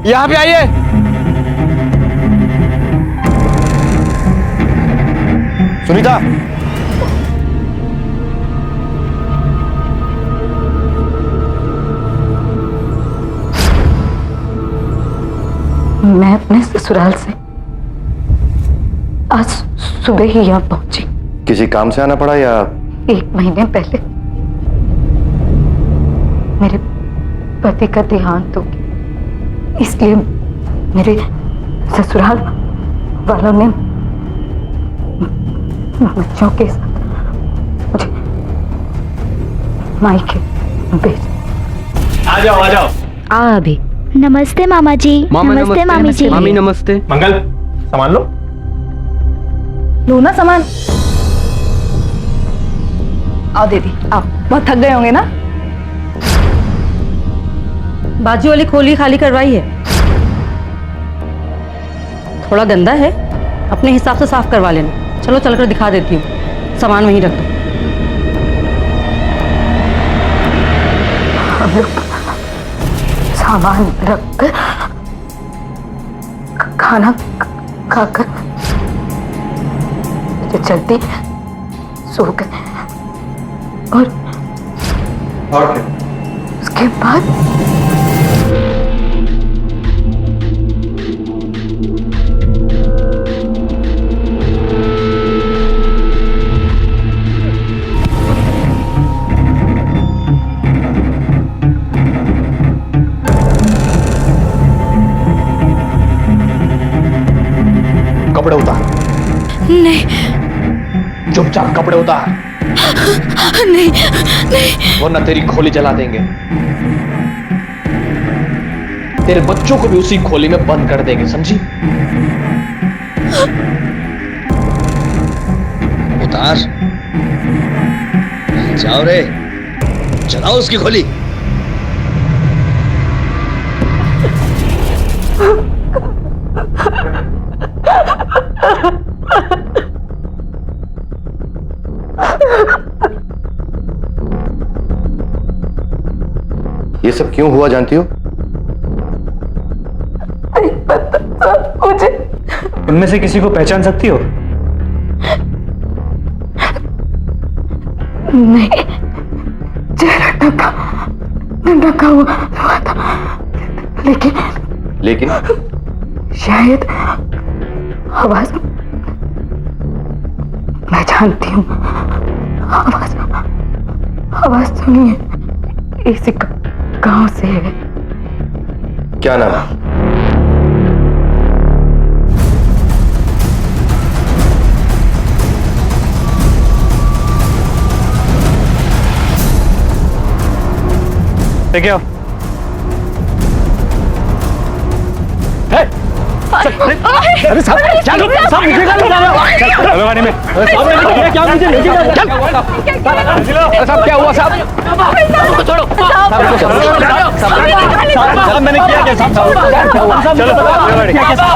यहाँ पे आइए। सुनीता, मैं अपने ससुराल से आज सुबह ही यहाँ पहुंची। किसी काम से आना पड़ा या? 1 महीने पहले मेरे पति का देहांत हो गया, इसलिए मेरे ससुराल वालों ने बच्चों के साथ मुझे मायके भेज। आ जाओ आ जाओ। आ अभी। नमस्ते मामा जी। नमस्ते मामी जी। मामी नमस्ते। मंगल सामान लो। लो ना सामान। आओ दीदी आओ, बहुत थक गए होंगे ना। बाजू वाली खोली खाली करवाई है, थोड़ा गंदा है, अपने हिसाब से साफ करवा लेना। चलो चलकर दिखा देती हूँ, सामान वहीं रख दो। हम लोग सामान रखकर खाना खाकर जो जल्दी सो गए और क्या? उसके बाद कपड़े उतार। नहीं चुपचाप कपड़े उतार, नहीं नहीं। वरना तेरी खोली जला देंगे। तेरे बच्चों को भी उसी खोली में बंद कर देंगे, समझी? उतार। जाओ रे, जलाओ उसकी खोली। ये सब क्यों हुआ जानती हो? नहीं पता सब मुझे। उनमें से किसी को पहचान सकती हो? नहीं, चेहरा ढका हुआ था, लेकिन शायद आवाज मैं जानती हूँ। आवाज सुनिए, इसी गांव से है। क्या नाम है? लेके आओ। अरे साहब, चलो साहब, मुझे क्या लगा रहा है? चलो गाड़ी में। साहब, क्या मुझे लेके जा? चल। साहब क्या हुआ साहब? छोड़ो। साहब मैंने किया क्या साहब? चलो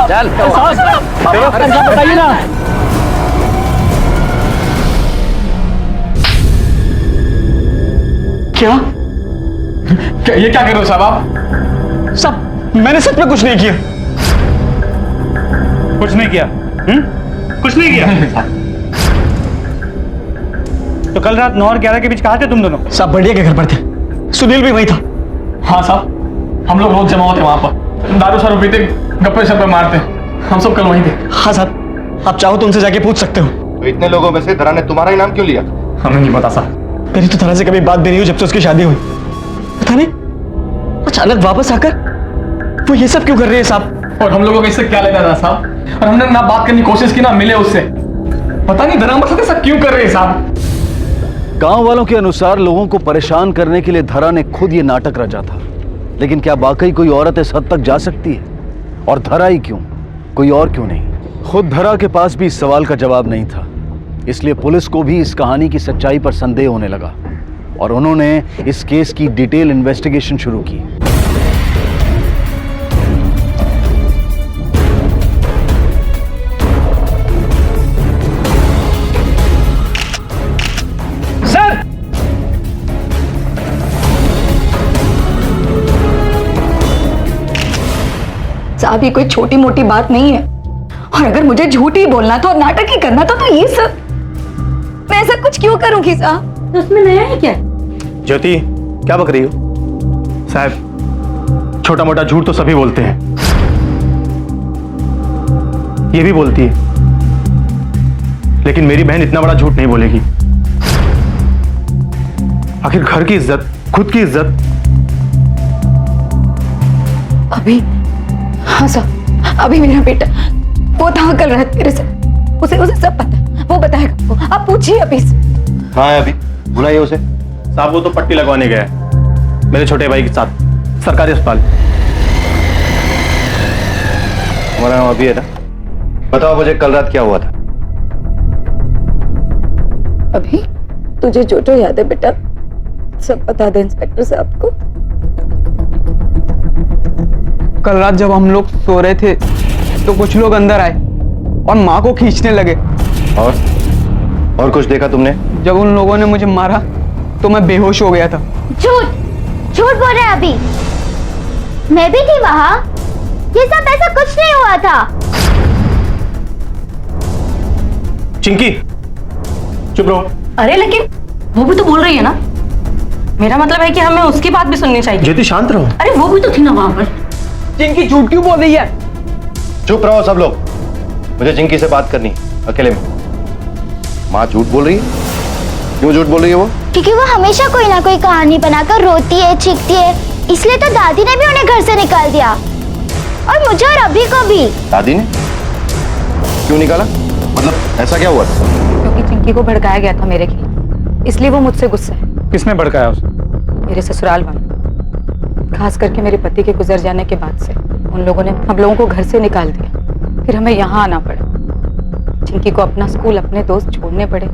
चल। साहब बताइए ना। क्या ये क्या कर रहे हो साहब आप? साहब मैंने सच में कुछ नहीं किया। कुछ नहीं किया? कुछ नहीं किया? तो कल रात 9 और 11 के बीच कहाँ थे तुम दोनों? साहब बढ़िया के घर पर थे, सुनील भी वही था। हाँ साहब, हम लोग रोज जमा होते वहां पर, दारू शारू पीते, गप्पे शप्पे मारते, हम सब कल वहीं थे। हाँ साहब, आप चाहो तो उनसे जाके पूछ सकते हो। तो इतने लोगों में से धरा ने तुम्हारा ही नाम क्यों लिया? हमें नहीं पता साहब, मेरी तो धरा से कभी बात भी नहीं हुई जब से उसकी शादी हुई। पता नहीं अचानक वापस आकर वो ये सब क्यों कर रही है साहब? और हम लोगों को इससे क्या लेना था साहब? और हमने ना बात करने की कोशिश की, ना मिले उससे। पता नहीं धरा मतलब ऐसा क्यों कर रही है साहब? गांव वालों के अनुसार लोगों को परेशान करने के लिए धरा ने खुद ये नाटक रचा था। लेकिन क्या वाकई कोई औरत इस हद तक जा सकती है? और धरा ही क्यों, कोई और क्यों नहीं? खुद धरा के पास भी इस सवाल का जवाब नहीं था। इसलिए पुलिस को भी इस कहानी की सच्चाई पर संदेह होने लगा और उन्होंने इस केस की डिटेल इन्वेस्टिगेशन शुरू की। साहब ये कोई छोटी मोटी बात नहीं है, और अगर मुझे झूठ ही बोलना था और नाटक ही करना था तो ये सब, मैं ऐसा कुछ क्यों करूंगी साहब? तो उसमें नया है क्या? ज्योति क्या बक रही हो? साहब छोटा मोटा झूठ तो सभी बोलते हैं, ये भी बोलती है, लेकिन मेरी बहन इतना बड़ा झूठ नहीं बोलेगी। आखिर घर की इज्जत, खुद की इज्जत। अभी, हाँ साहब, अभी मेरा बेटा वो था कल रात मेरे से, उसे सब पता है, वो बताएगा आपको, आप पूछिए अभी से। कहाँ है अभी? बुलाइए उसे। साहब वो तो पट्टी लगवाने गया है मेरे छोटे भाई के साथ सरकारी अस्पताल। हमारा नाम अभी है ना? बताओ मुझे कल रात क्या हुआ था? अभी तुझे जो जो याद है बेटा सब बता दे इंस्पेक्टर साहब को। कल रात जब हम लोग सो रहे थे तो कुछ लोग अंदर आए और माँ को खींचने लगे। और कुछ देखा तुमने? जब उन लोगों ने मुझे मारा तो मैं बेहोश हो गया था। झूठ झूठ बोल रहे हैं अभी, मैं भी थी वहां, ये सब ऐसा कुछ नहीं हुआ था। चिंकी चुप रहो। अरे लेकिन वो भी तो बोल रही है ना, मेरा मतलब है कि हमें उसकी बात भी सुननी चाहिए। ज्योति शांत रहो। अरे वो भी तो थी ना वहां पर। चिंकी झूठ क्यों बोल रही है? चुप रहो सब लोग, मुझे चिंकी से बात करनी है अकेले में। माँ झूठ बोल रही है? क्यों झूठ बोल रही है वो? क्योंकि वो हमेशा कोई ना कोई कहानी बनाकर रोती है, चीखती है, इसलिए तो दादी ने भी उन्हें घर से निकाल दिया, और मुझे और अभी को भी। दादी ने क्यों निकाला? मतलब ऐसा क्या हुआ? क्योंकि चिंकी को भड़काया गया था मेरे खिलाफ, इसलिए वो मुझसे गुस्सा है। किसने भड़काया उसे? मेरे ससुराल वाले, खास करके मेरे पति के गुजर जाने के बाद से उन लोगों ने हम लोगों को घर से निकाल दिया, फिर हमें यहाँ आना पड़ा। चिंकी को अपना स्कूल, अपने दोस्त छोड़ने पड़े,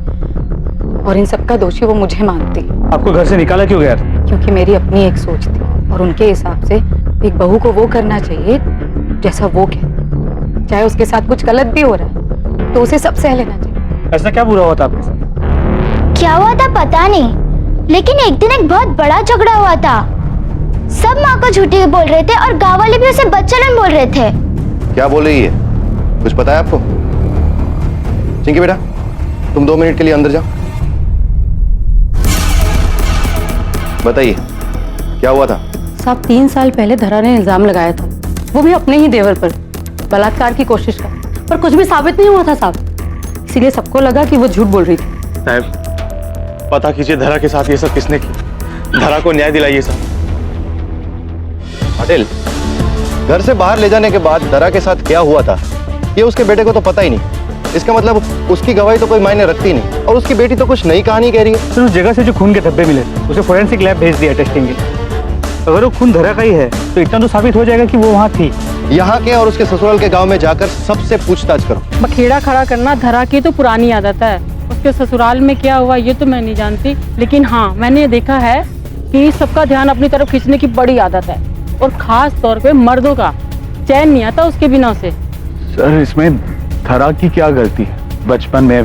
और इन सब का दोषी वो मुझे मानती है। आपको घर से निकाला क्यों गया था? क्योंकि मेरी अपनी एक सोच थी, और उनके हिसाब से एक बहू को वो करना चाहिए जैसा वो कहती, चाहे उसके साथ कुछ गलत भी हो रहा है तो उसे सब सह लेना चाहिए। ऐसा क्या बुरा हुआ था आपके साथ? क्या हुआ था पता नहीं, लेकिन एक दिन एक बहुत बड़ा झगड़ा हुआ था। सब माँ को झूठी बोल रहे थे और गाँव वाले भी उसे बच्चन बोल रहे थे। क्या बोल रही है? कुछ पता है आपको? चिंकी बेटा तुम 2 मिनट के लिए अंदर जाओ, बताइए क्या हुआ था? साहब 3 साल पहले धरा ने इल्जाम लगाया था, वो भी अपने ही देवर पर, बलात्कार की कोशिश का, पर कुछ भी साबित नहीं हुआ था साहब, इसीलिए सबको लगा कि वो झूठ बोल रही थी। साहब पता कीजिए धरा के साथ ये सब किसने की, धरा को न्याय दिलाइए सर। पटेल, घर से बाहर ले जाने के बाद धरा के साथ क्या हुआ था ये उसके बेटे को तो पता ही नहीं। इसका मतलब उसकी गवाही तो कोई मायने रखती नहीं, और उसकी बेटी तो कुछ नई कहानी कह रही है। सर उस जगह से जो खून के धब्बे मिले उसे फोरेंसिक लैब भेज दिया टेस्टिंग के लिए। अगर वो खून धरा का ही है तो इतना तो साबित हो जाएगा कि वो वहाँ थी। यहाँ के और उसके ससुराल के गांव में जाकर सबसे पूछताछ करो। बखेड़ा खड़ा करना धरा की तो पुरानी आदत है, उसके ससुराल में क्या हुआ ये तो मैं नहीं जानती, लेकिन हाँ मैंने देखा है कि सबका ध्यान अपनी तरफ खींचने की बड़ी आदत है, और खास तौर पे मर्दों का चैन नहीं आता उसके बिना से। सर इसमें धरा की क्या गलती है? बचपन में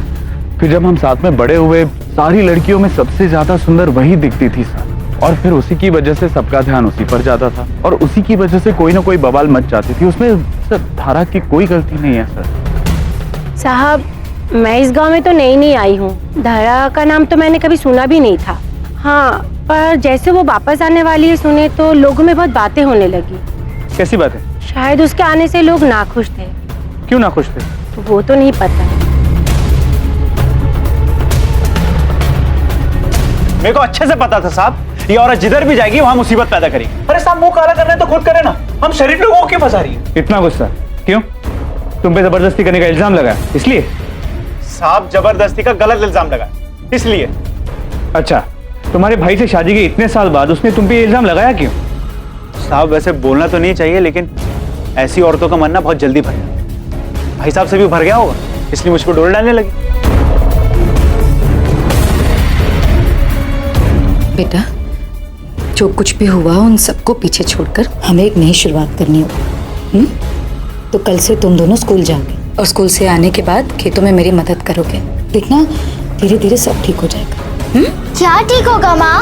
फिर जब हम साथ में बड़े हुए, सारी लड़कियों में सबसे ज्यादा सुंदर वही दिखती थी सर, और फिर उसी की वजह से सबका ध्यान उसी पर जाता था, और उसी की वजह से कोई ना कोई बवाल मच जाती थी। उसमें सर धरा की कोई गलती नहीं है सर। साहब मैं इस गांव में तो नई आई हूँ, धरा का नाम तो मैंने कभी सुना भी नहीं था। हाँ पर जैसे वो वापस आने वाली है सुने तो लोगों में बहुत बातें होने लगी। कैसी बात है? शायद उसके आने से लोग नाखुश थे। क्यों नाखुश थे? वो तो नहीं पता। मेरे को अच्छे से पता था साहब, ये औरत जिधर भी जाएगी वहां मुसीबत पैदा करेगी। अरे साहब मुंह काला करना तो खुद करे ना, हम शरीफ लोगों को क्यों फंसा रही है? इतना गुस्सा क्यों? तुम पे जबरदस्ती करने का इल्जाम लगा इसलिए? साहब जबरदस्ती का गलत इल्जाम लगा इसलिए। अच्छा तुम्हारे भाई से शादी के इतने साल बाद उसने तुम पे इल्जाम लगाया क्यों? साहब वैसे बोलना तो नहीं चाहिए, लेकिन ऐसी औरतों का मन ना बहुत जल्दी भर जाता है। भाई साहब से भी भर गया होगा, इसलिए मुझ पर डोल डालने लगी। बेटा जो कुछ भी हुआ उन सबको पीछे छोड़कर हमें एक नई शुरुआत करनी होगी। तो कल से तुम दोनों स्कूल जाओगे, और स्कूल से आने के बाद खेतों में मेरी मदद करोगे। देखना धीरे धीरे सब ठीक हो जाएगा। क्या ठीक होगा माँ?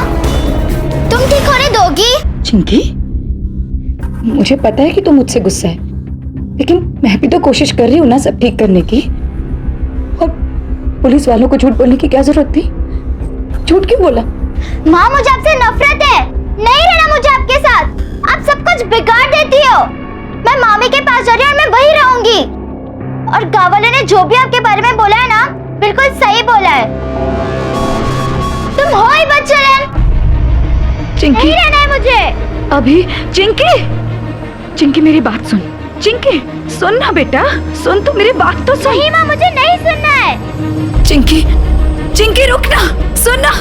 तुम ठीक होने दोगी? चिंकी मुझे पता है कि तुम मुझसे गुस्सा है, लेकिन मैं भी तो कोशिश कर रही हूँ ना सब ठीक करने की। और पुलिस वालों को झूठ बोलने की क्या जरूरत थी? झूठ क्यों बोला? माँ मुझे आपसे नफरत है, नहीं रहना मुझे आपके साथ। आप सब कुछ बिगाड़ देती हो। मैं मामी के पास जा रही हूँ और मैं वही रहूंगी। और गाँव वालों ने जो भी आपके बारे में बोला है ना, बिल्कुल सही बोला है। तुम हो ही बदचलन। चिंकी, नहीं रहना है मुझे अभी। चिंकी, चिंकी मेरी बात सुन। चिंकी सुन ना बेटा, सुन तो, मेरी बात तो सुन। नहीं माँ, मुझे नहीं सुनना है। चिंकी, चिंकी रुक ना, सुन ना।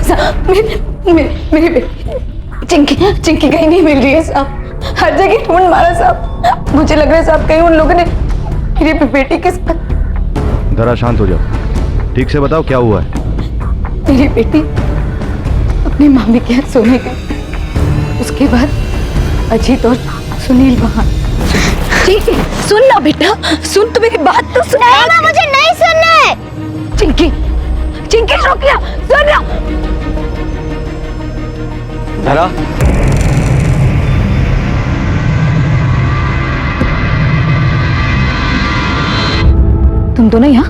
साहब, मेरी बेटी चिंकी, चिंकी कहीं नहीं मिल रही है साहब। हर जगह ढूंढ मारा साहब। मुझे लग रहा है साहब कहीं उन लोगों ने मेरी बेटी के साथ। जरा शांत हो जाओ, ठीक से बताओ क्या हुआ है। मेरी बेटी अपनी मामी के यहाँ सोने गई। उसके बाद अजीत और सुनील वहां। चिंकी सुन ना बेटा, सुन तो, मेरी बात तो सुन। नहीं माँ, मुझे नहीं सुनना है। चिंकी, चिंकी रुक जा, सुन ना। धरा, तुम दोनों यहाँ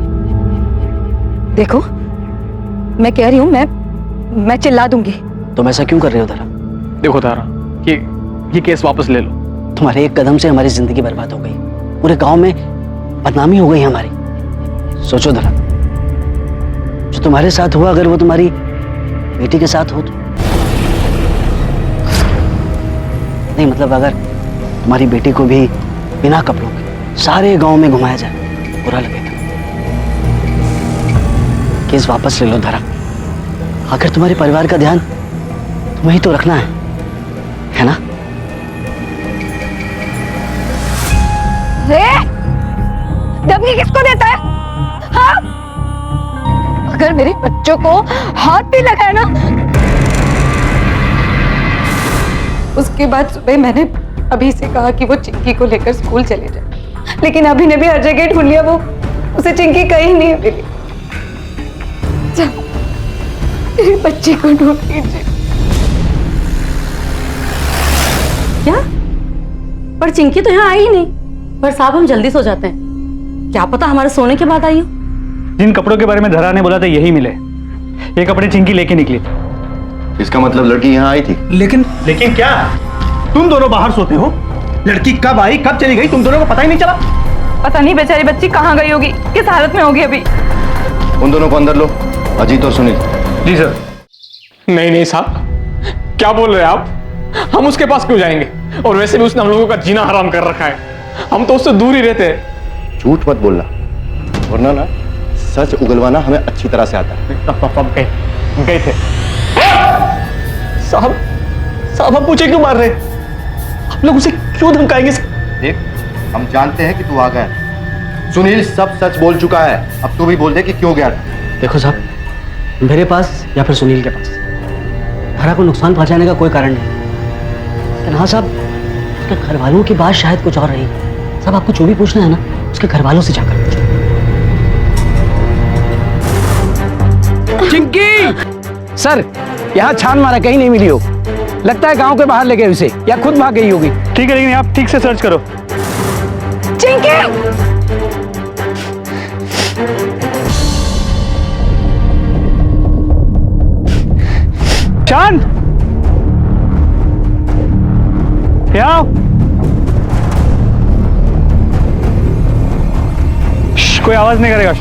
देखो, मैं कह रही हूँ, मैं चिल्ला दूंगी। तुम ऐसा क्यों कर रहे हो धरा? देखो तारा, ये केस वापस ले लो। तुम्हारे एक कदम से हमारी जिंदगी बर्बाद हो गई, पूरे गांव में बदनामी हो गई हमारी। सोचो धरा, जो तुम्हारे साथ हुआ अगर वो तुम्हारी बेटी के साथ हो तो। नहीं मतलब अगर तुम्हारी बेटी को भी बिना कपड़ों के सारे गांव में घुमाया जाए, बुरा लगेगा। केस वापस ले लो धरा। आखिर तुम्हारे परिवार का ध्यान तुम्हें ही तो रखना है ना? धमकी किसको देता है? हाँ? अगर मेरे बच्चों को हाथ भी लगाया ना, उसके बाद सुबह मैंने अभी से कहा कि वो चिंकी को लेकर स्कूल चले जाए, लेकिन अभी ने भी हर जगह ढूंढ लिया, वो उसे चिंकी कहीं नहीं मिली। मेरे बच्चे को ढूंढ लीजिए। क्या? पर चिंकी तो यहाँ आई ही नहीं। पर साहब हम जल्दी सो जाते हैं, क्या पता हमारे सोने के बाद आई हो। जिन कपड़ों के बारे में धरा ने बोला था यही मिले। ये कपड़े चिंकी लेके निकली। इसका मतलब लड़की यहाँ आई थी। लेकिन क्या तुम दोनों बाहर सोते हो? लड़की कब आई कब चली गई तुम दोनों को पता ही नहीं चला? पता नहीं बेचारी बच्ची कहाँ गई होगी, किस हालत में होगी अभी। उन दोनों को अंदर लो, अजीत और सुनील। जी सर। नहीं साहब, क्या बोल रहे हैं आप? हम उसके पास क्यों जाएंगे? और वैसे भी उसने हम लोगों का जीना हराम कर रखा है, हम तो उससे दूर ही रहते हैं। झूठ मत बोलना, वरना ना सच उगलवाना हमें अच्छी तरह से आता है। गए थे साहब। हम पूछे क्यों मार रहे? आप लोग उसे क्यों धमकाएंगे? देख, हम जानते हैं कि तू आ गया। सुनील सब सच बोल चुका है, अब तू भी बोल दे कि क्यों गया। देखो साहब, मेरे पास या फिर सुनील के पास धरा को नुकसान पहुंचाने का कोई कारण नहीं, लेकिन हाँ साहब, उसके घर वालों की बात शायद कुछ और रही। साहब आपको जो भी पूछना है ना, उसके घर वालों से जाकर पूछो। चिंकी! सर, यहाँ छान मारा कहीं नहीं मिली हो। लगता है गांव के बाहर ले गए उसे, या खुद भाग गई होगी। ठीक है, लेकिन आप ठीक से सर्च करो। चिंकी! चांद, यहाँ आओ। कोई आवाज नहीं करेगा।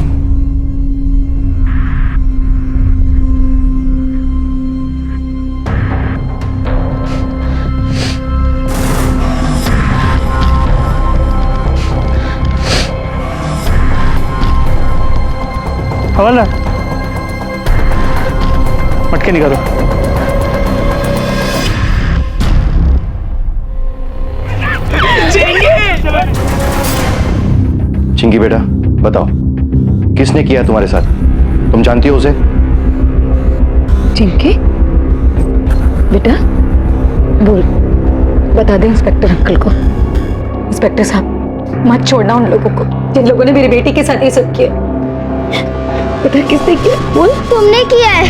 हवाला मटके निकालो। चिंकी बेटा बताओ, किसने किया तुम्हारे साथ? तुम जानती हो उसे? चिंकी बेटा बोल, बता दे इंस्पेक्टर अंकल को। इंस्पेक्टर साहब मत छोड़ना उन लोगों को जिन लोगों ने मेरी बेटी के साथ ये सब किया। बेटा किसने किया? बोल। तुमने किया है।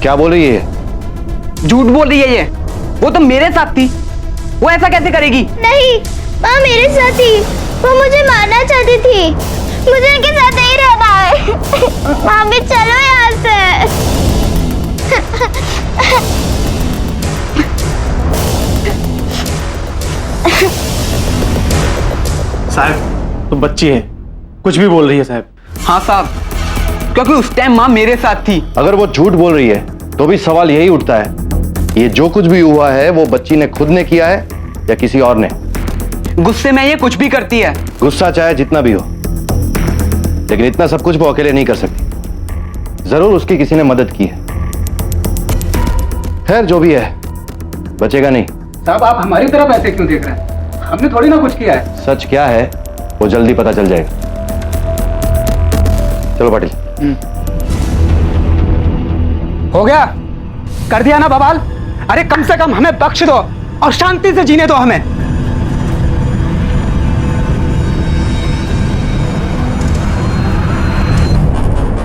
क्या बोल रही है? झूठ बोल रही है ये। वो तो मेरे साथ थी, वो ऐसा कैसे करेगी? नहीं, माँ मेरे साथ थी। वो मुझे मारना चाहती थी। मुझे इनके साथ नहीं रहना है। मामी चलो यहाँ से। साहब तो बच्ची है, कुछ भी बोल रही है साहब। हाँ साहब, क्योंकि उस टाइम माँ मेरे साथ थी। अगर वो झूठ बोल रही है तो भी सवाल यही उठता है, ये जो कुछ भी हुआ है वो बच्ची ने खुद ने किया है या किसी और ने? गुस्से में ये कुछ भी करती है। गुस्सा चाहे जितना भी हो, लेकिन इतना सब कुछ वो अकेले नहीं कर सकती। जरूर उसकी किसी ने मदद की है। खैर जो भी है, बचेगा नहीं। साहब आप हमारी तरफ ऐसे क्यों देख रहे हैं? हमने थोड़ी ना कुछ किया है। सच क्या है वो जल्दी पता चल जाएगा। चलो पाटिल। हो गया, कर दिया ना बवाल। अरे कम से कम हमें बख्श दो और शांति से जीने दो हमें।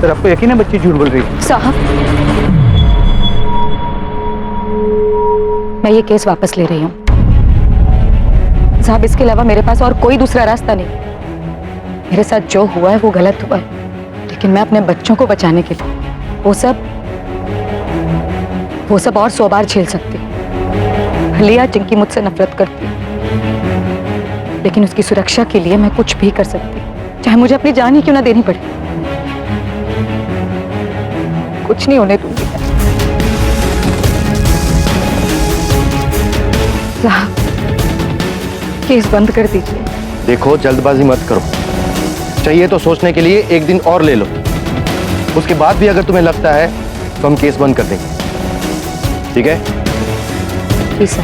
सर आपको यकीन है बच्ची झूठ बोल रही है? साहब, मैं ये केस वापस ले रही हूँ। साहब, इसके अलावा मेरे पास और कोई दूसरा रास्ता नहीं। मेरे साथ जो हुआ है वो गलत हुआ है, लेकिन मैं अपने बच्चों को बचाने के लिए वो सब और 100 बार झेल सकती हूँ। भले आज चिंकी मुझसे नफरत करती है, लेकिन उसकी सुरक्षा के लिए मैं कुछ भी कर सकती हूँ, चाहे मुझे अपनी जान ही क्यों ना देनी पड़े। कुछ नहीं होने दूंगी। साहब, केस बंद कर दीजिए। देखो जल्दबाजी मत करो, चाहिए तो सोचने के लिए एक दिन और ले लो। उसके बाद भी अगर तुम्हें लगता है तो हम केस बंद कर देंगे, ठीक है? जी सर।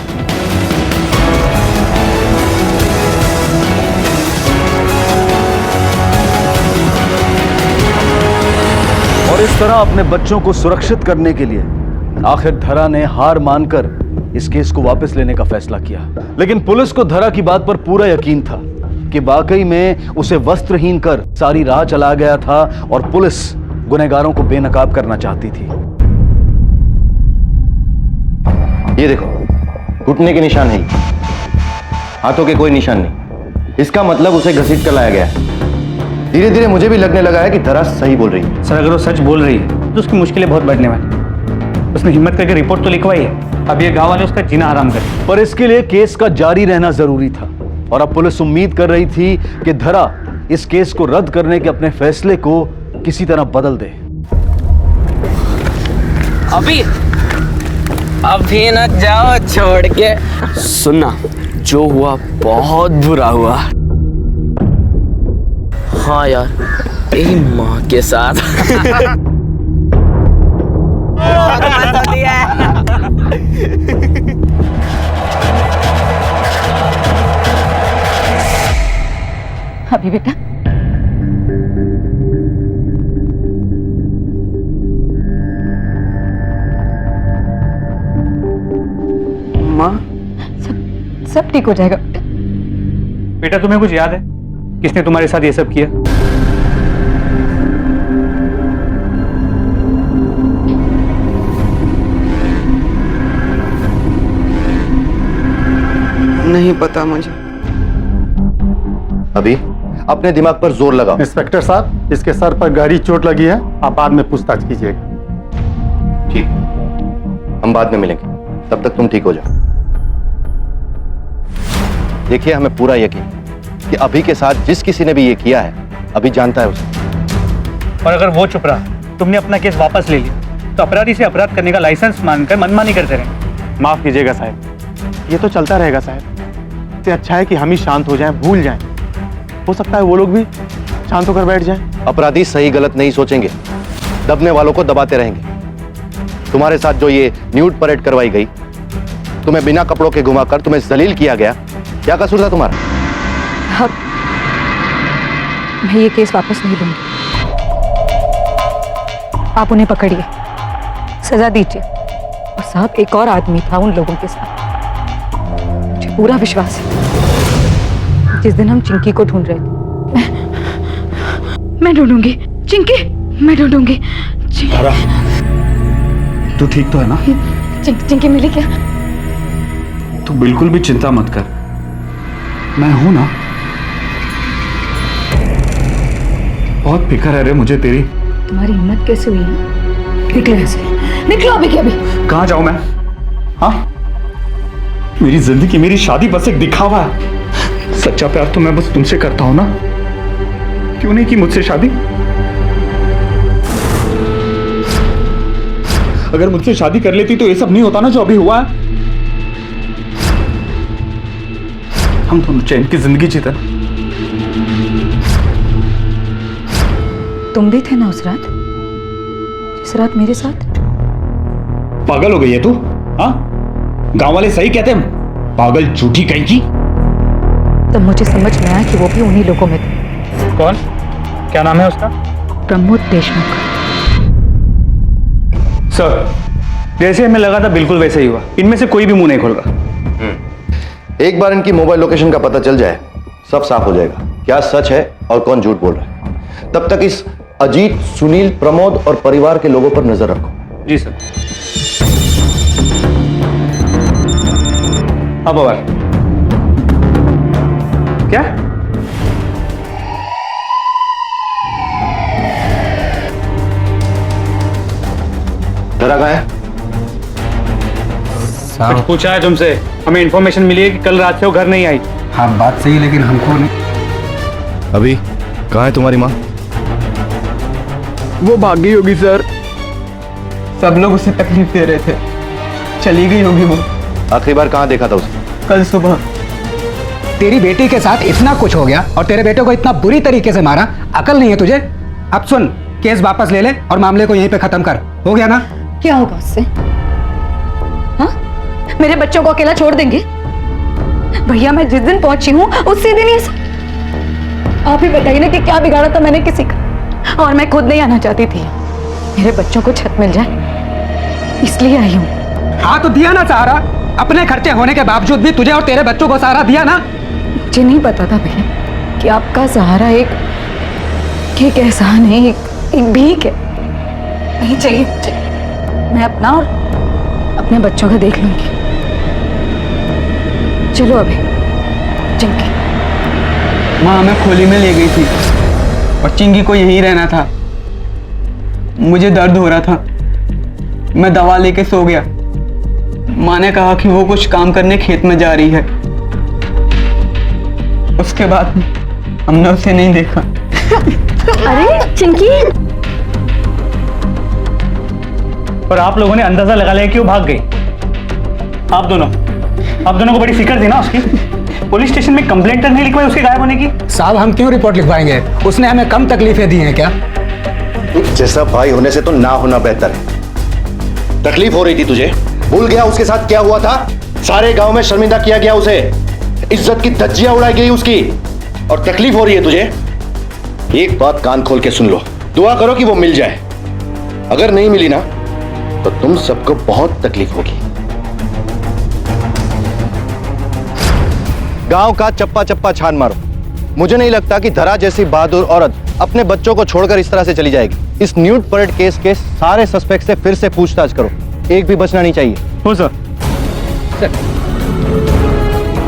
और इस तरह अपने बच्चों को सुरक्षित करने के लिए आखिर धरा ने हार मानकर इस केस को वापस लेने का फैसला किया। लेकिन पुलिस को धरा की बात पर पूरा यकीन था कि वाकई में उसे वस्त्रहीन कर सारी राह चला गया था और पुलिस गुनहगारों को बेनकाब करना चाहती थी। ये देखो, घुटने के निशान है, हाथों के कोई निशान नहीं। इसका मतलब उसे घसीट कर लाया गया है। धीरे धीरे मुझे भी लगने लगा है कि धरा सही बोल रही है। सर अगर वो सच बोल रही है तो उसकी मुश्किलें बहुत बढ़ने वाली। उसने हिम्मत करके रिपोर्ट तो लिखवाई है, अब ये गांव वाले उसका जीना हराम करें। पर इसके लिए केस का जारी रहना जरूरी था और अब पुलिस उम्मीद कर रही थी कि धरा इस केस को रद्द करने के अपने फैसले को किसी तरह बदल दे। अभी न जाओ छोड़ के। सुनना, जो हुआ बहुत बुरा हुआ। हाँ यार, तेरी माँ के साथ। अभी बेटा, माँ, सब ठीक हो जाएगा। बेटा तुम्हें कुछ याद है किसने तुम्हारे साथ ये सब किया? नहीं पता मुझे। अभी अपने दिमाग पर जोर लगाओ। इंस्पेक्टर साहब, इसके सर पर गहरी चोट लगी है, आप बाद में पूछताछ कीजिएगा। ठीक, हम बाद में मिलेंगे, तब तक तुम ठीक हो जाओ। देखिए, हमें पूरा यकीन कि अभी के साथ जिस किसी ने भी ये किया है, अभी जानता है उसे। और अगर वो चुप रहा, तुमने अपना केस वापस ले लिया, तो अपराधी से अपराध करने का लाइसेंस मानकर मनमानी करते रहे। माफ कीजिएगा साहब, ये तो चलता रहेगा साहब। इससे अच्छा है कि हम ही शांत हो जाएं, भूल जाएं। हो सकता है वो लोग भी शांत होकर बैठ जाएं। अपराधी सही गलत नहीं सोचेंगे, दबने वालों को दबाते रहेंगे। तुम्हारे साथ जो ये न्यूड परेड करवाई गई, तुम्हें बिना कपड़ों के घुमाकर तुम्हें जलील किया गया, क्या कसूर था तुम्हारा? अब मैं ये केस वापस नहीं लूंगी। आप उन्हें पकड़िए, सजा दीजिए। और साहब, एक और आदमी था उन लोगों के साथ, मुझे पूरा विश्वास है। जिस दिन हम चिंकी को ढूंढ रहे थे, मैं ढूंढूंगी चिंकी, मैं ढूंढूंगी। तू ठीक तो है ना? चिंकी मिली क्या? तू बिल्कुल भी चिंता मत कर, मैं हूं ना। बहुत फिक्र है रे मुझे तेरी। तुम्हारी हिम्मत कैसे हुई है? निकलो यहाँ से, निकलो अभी के अभी। कहां जाऊं मैं? हाँ, मेरी जिंदगी, मेरी शादी बस एक दिखावा है। सच्चा प्यार तो मैं बस तुमसे करता हूं ना। क्यों नहीं की मुझसे शादी? अगर मुझसे शादी कर लेती तो ये सब नहीं होता ना जो अभी हुआ है। हम दोनों चैन की जिंदगी जीते। तुम भी थे ना उस रात, जिस रात मेरे साथ? पागल हो गई है तू? हाँ, गांव वाले सही कहते हैं, पागल झूठी कहीं की। तब मुझे समझ में आया कि वो भी उन्हीं लोगों में थे। कौन? क्या नाम है उसका? प्रमोद देशमुख। सर, जैसे हमें लगा था बिल्कुल वैसे ही हुआ। इनमें से कोई भी मुंह नहीं खोल रहा। एक बार इनकी मोबाइल लोकेशन का पता चल जाए, सब साफ हो जाएगा, क्या सच है और कौन झूठ बोल रहा है। तब तक इस अजीत, सुनील, प्रमोद और परिवार के लोगों पर नजर रखो। जी सर। अब और क्या? धरा कहाँ है? कुछ पूछा है तुमसे? हमें इंफॉर्मेशन मिली है कि कल रात से वो घर नहीं आई। हाँ बात सही, लेकिन हमको नहीं। अभी कहाँ है तुम्हारी माँ? वो भाग गई होगी सर, सब लोग उसे तकलीफ दे रहे थे, चली गई होगी वो। आखिरी बार कहाँ देखा था उसे? कल सुबह। तेरी बेटी के साथ इतना कुछ हो गया और तेरे बेटे को इतना बुरी तरीके से मारा, अकल नहीं है तुझे? अब सुन, केस वापस ले ले और मामले को यहीं पे खत्म कर। हो गया ना? क्या होगा उससे? हाँ, मेरे बच्चों को अकेला छोड़ देंगे? भैया मैं जिस दिन पहुंची हूँ उसी दिन ये सब। आप ही बताइए ना कि क्या बिगाड़ा था मैंने किसी का। और मैं खुद नहीं आना चाहती थी, मेरे बच्चों को छत मिल जाए इसलिए आई हूँ। हाँ तो दिया ना सहारा, अपने खर्चे होने के बावजूद भी तुझे और तेरे बच्चों को सहारा दिया ना। मुझे नहीं पता था भैया कि आपका सहारा एक एहसान है, एक भीख है। नहीं चाहिए मुझे, मैं अपना और अपने बच्चों का देख लूंगी। चलो अभी। चिंकी माँ हमें खोली में ले गई थी और चिंकी को यहीं रहना था। मुझे दर्द हो रहा था, मैं दवा लेके सो गया। माँ ने कहा कि वो कुछ काम करने खेत में जा रही है। उसके बाद हमने उसे नहीं देखा। अरे चिंकी, और आप लोगों ने अंदाजा लगा लिया कि वो भाग गई। आप दोनों को बड़ी फिक्र थी ना उसकी। पुलिस स्टेशन में कंप्लेंट नहीं लिखवाई उसके गायब होने की? साहब हम क्यों रिपोर्ट लिखवाएंगे? उसने हमें कम तकलीफें दी हैं क्या? जैसा भाई होने से तो ना होना बेहतर है। तकलीफ हो रही थी तुझे, भूल गया उसके साथ क्या हुआ था? सारे गांव में शर्मिंदा किया गया उसे, इज्जत की धज्जियां उड़ाई गई उसकी, और तकलीफ हो रही है तुझे? एक बात कान खोल के सुन लो, दुआ करो कि वो मिल जाए। अगर नहीं मिली ना तो तुम सबको बहुत तकलीफ होगी। गांव का चप्पा चप्पा छान मारो। मुझे नहीं लगता कि धरा जैसी बहादुर औरत अपने बच्चों को छोड़कर इस तरह से चली जाएगी। इस न्यूड परेड केस के सारे सस्पेक्ट से फिर से पूछताछ करो, एक भी बचना नहीं चाहिए। हो सर।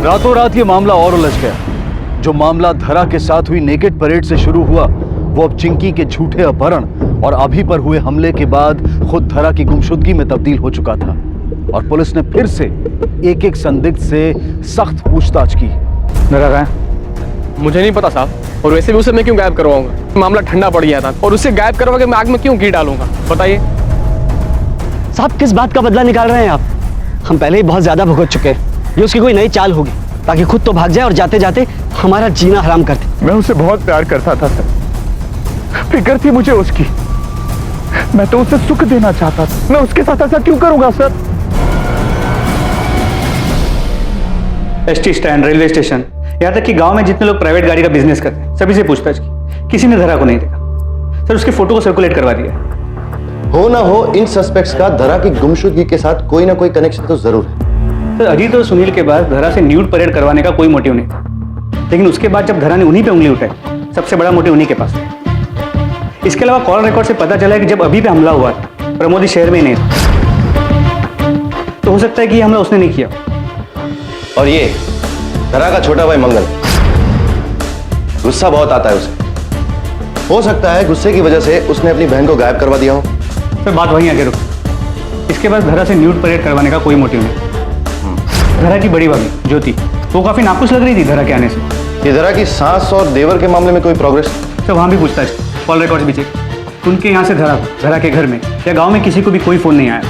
रातों रात ये मामला और उलझ गया। जो मामला धरा के साथ हुई नेकेड परेड से शुरू हुआ, वो अब चिंकी के झूठे अपहरण और अभी पर हुए हमले के बाद खुद धरा की गुमशुदगी में तब्दील हो चुका था। और पुलिस ने फिर से एक एक संदिग्ध से सख्त पूछताछ की। धरा कहाँ है? मुझे नहीं पता साहब, और वैसे भी उसे मैं क्यों गायब करवाऊंगा? मामला ठंडा पड़ गया था, और उसे गायब करवा के मैं आग में क्यों घी डालूंगा? बताइए साहब, किस बात का बदला निकाल रहे हैं आप? हम पहले ही बहुत ज्यादा भुगत चुके हैं। ये उसकी कोई नई चाल होगी ताकि खुद तो भाग जाए और जाते जाते हमारा जीना हराम कर दे। मैं उसे बहुत प्यार करता था सर, फिक्र थी मुझे उसकी। मैं तो उसे सुख देना चाहता था, मैं उसके साथ ऐसा क्यों करूंगा sir? ST stand, railway station, यहाँ तक कि गांव में जितने लोग प्राइवेट गाड़ी का बिजनेस करते हैं सभी से पूछताछ की, किसी ने धरा को नहीं देखा। सर उसके फोटो को सर्कुलेट करवा दिया। हो ना हो, इन सस्पेक्ट्स का धरा की गुमशुदगी के साथ कोई ना कोई कनेक्शन तो जरूर है। सर अजीत और सुनील के बाद धरा से न्यूड परेड करवाने का कोई मोटिव नहीं था, लेकिन उसके बाद जब धरा ने उन्हीं पे उंगली उठाई, सबसे बड़ा मोटिव उन्हीं के पास था। इसके अलावा कॉल रिकॉर्ड से पता चला कि जब अभी पे हमला हुआ प्रमोद इस शहर में ही नहीं था। हो सकता है कि ये हमला उसने नहीं किया। और ये धरा का छोटा भाई मंगल, गुस्सा बहुत आता है उसे। हो सकता है गुस्से की वजह से उसने अपनी बहन को गायब करवा दिया हो। फिर बात वहीं आगे रुक। इसके पास धरा से न्यूड परेड करवाने का कोई मोटिव नहीं। धरा की बड़ी भाभी ज्योति, वो काफी नाखुश लग रही थी धरा के आने से। ये धरा की सास और देवर के मामले में कोई प्रोग्रेस? तो वहां भी पूछताछ, कॉल रिकॉर्ड्स भी चेक। उनके यहाँ से धरा के घर में या गांव में किसी को भी कोई फोन नहीं आया,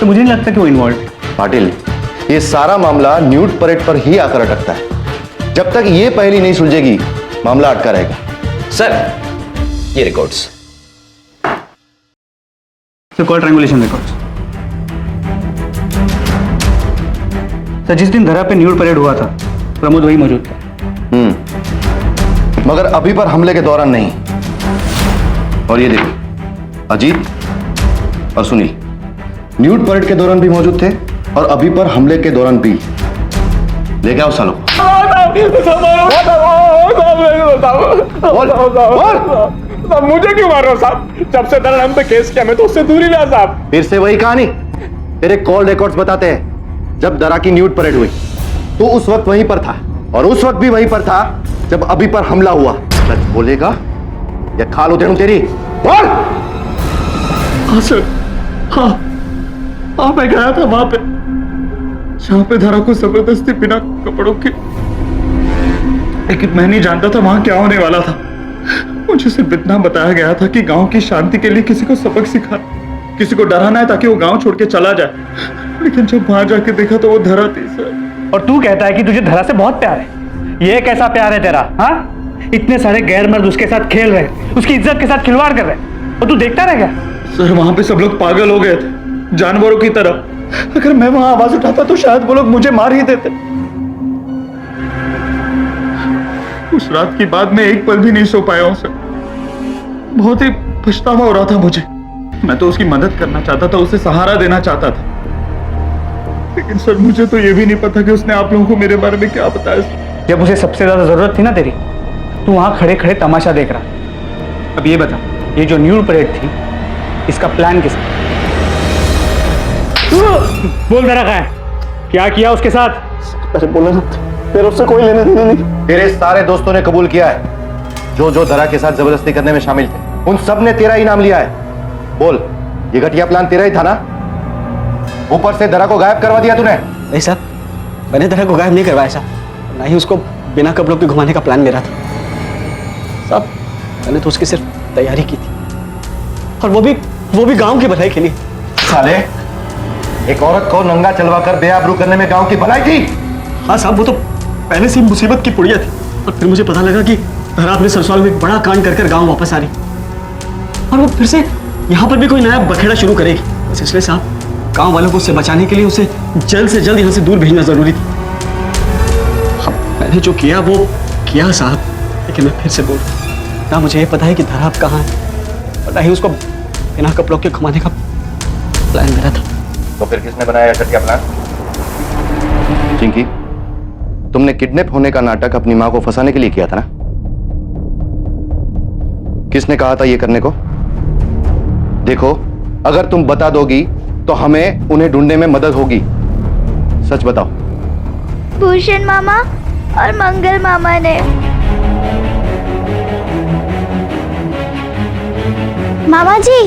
तो मुझे नहीं लगता कि वो इन्वॉल्व है। पाटिल, ये सारा मामला न्यूड परेड पर ही आकर अटकता है। जब तक ये पहेली नहीं सुलझेगी, मामला अटका रहेगा। सर, ये records. Sir, call triangulation records. Sir, जिस दिन धरा पे न्यूड परेड हुआ था, प्रमोद वही मौजूद था। मगर अभी पर हमले के दौरान नहीं। और ये देखो, अजीत और सुनील न्यूड परेड के दौरान भी मौजूद थे और अभी पर हमले के दौरान भी। लेके आओ सालों। मुझे क्यों मार रहे हो साहब? जब से दर हम पे केस किया, मैं तो उससे दूर ही रहा साहब। फिर से वही कहानी। तेरे कॉल रिकॉर्ड्स बताते हैं, जब दरा की न्यूड परेड हुई तो उस वक्त वहीं पर था, और उस वक्त भी वहीं पर था जब अभी पर हमला हुआ। सच बोलेगा या खाल उधेड़ूं तेरी? बोल। हाँ सर, हाँ मैं गया था वहां पे, जहां पे धरा को जबरदस्ती बिना कपड़ों के, लेकिन मैं नहीं जानता था वहां क्या होने वाला था। मुझे सिर्फ इतना बताया गया था कि गांव की शांति के लिए किसी को सबक सिखा, किसी को डराना है ताकि वो गांव छोड़ के चला जाए। लेकिन जब वहां जाके देखा तो वो धरा थी सर। और तू कहता है कि तुझे धरा से बहुत प्यार है। ये कैसा प्यार है तेरा? हाँ, इतने सारे गैर मर्द उसके साथ खेल रहे, उसकी इज्जत के साथ खिलवाड़ कर रहे, और तू देखता रह गया? सर, वहां पे सब लोग पागल हो गए थे, जानवरों की तरह। अगर मैं वहां आवाज उठाता तो शायद वो लोग मुझे मार ही देते। उस रात की बात में एक पल भी नहीं सो पाया हूं सर। बहुत ही पछतावा हो रहा था मुझे। मैं तो उसकी मदद करना चाहता था, उसे सहारा देना चाहता था, लेकिन सर मुझे तो ये भी नहीं पता कि उसने आप लोगों को मेरे बारे में क्या बताया। जब उसे सबसे ज्यादा जरूरत थी ना तेरी, तू वहां खड़े खड़े तमाशा देख रहा। अब ये बता, ये जो न्यूड परेड थी, इसका प्लान किसका? बोल धरा का है, क्या किया उसके साथ? अरे बोला ना, तेरे उससे कोई लेने देने नहीं। तेरे सारे दोस्तों ने कबूल किया है, जो धरा के साथ जबरदस्ती करने में शामिल थे, उन सब ने तेरा ही नाम लिया है। बोल, ये घटिया प्लान तेरा ही था ना? ऊपर से धरा को गायब करवा दिया तूने। नहीं साहब, मैंने धरा को गायब नहीं करवाया साहब, ना ही उसको बिना कपड़ों के घुमाने का प्लान मेरा था साहब। मैंने तो उसकी सिर्फ तैयारी की थी, और वो भी गांव की भलाई के लिए। साले, एक औरत को नंगा चलवा कर बेआबरू करने में गांव की भलाई थी? हाँ साहब, वो तो पहले से ही मुसीबत की पुड़िया थी, और फिर मुझे पता लगा कि धरा अपने ससुराल में एक बड़ा कांड कर गांव वापस आ रही, और वो फिर से यहाँ पर भी कोई नया बखेड़ा शुरू करेगी। बस इसलिए साहब, गांव वालों को उससे बचाने के लिए उसे जल्द से जल्द यहाँ से दूर भेजना जरूरी थी। हाँ, मैंने जो किया वो किया साहब, लेकिन मैं फिर से बोल रहा हूं, ना मुझे ये पता है कि धरा अब कहाँ है, और ना ही उसको बिना कपड़ों के घुमाने का प्लान मेरा था। तो फिर किसने बनाया घटिया प्लान? चिंकी, तुमने किडनैप होने का नाटक अपनी मां को फंसाने के लिए किया था ना? किसने कहा था ये करने को? देखो, अगर तुम बता दोगी तो हमें उन्हें ढूंढने में मदद होगी। सच बताओ। भूषण मामा और मंगल मामा ने। मामा जी।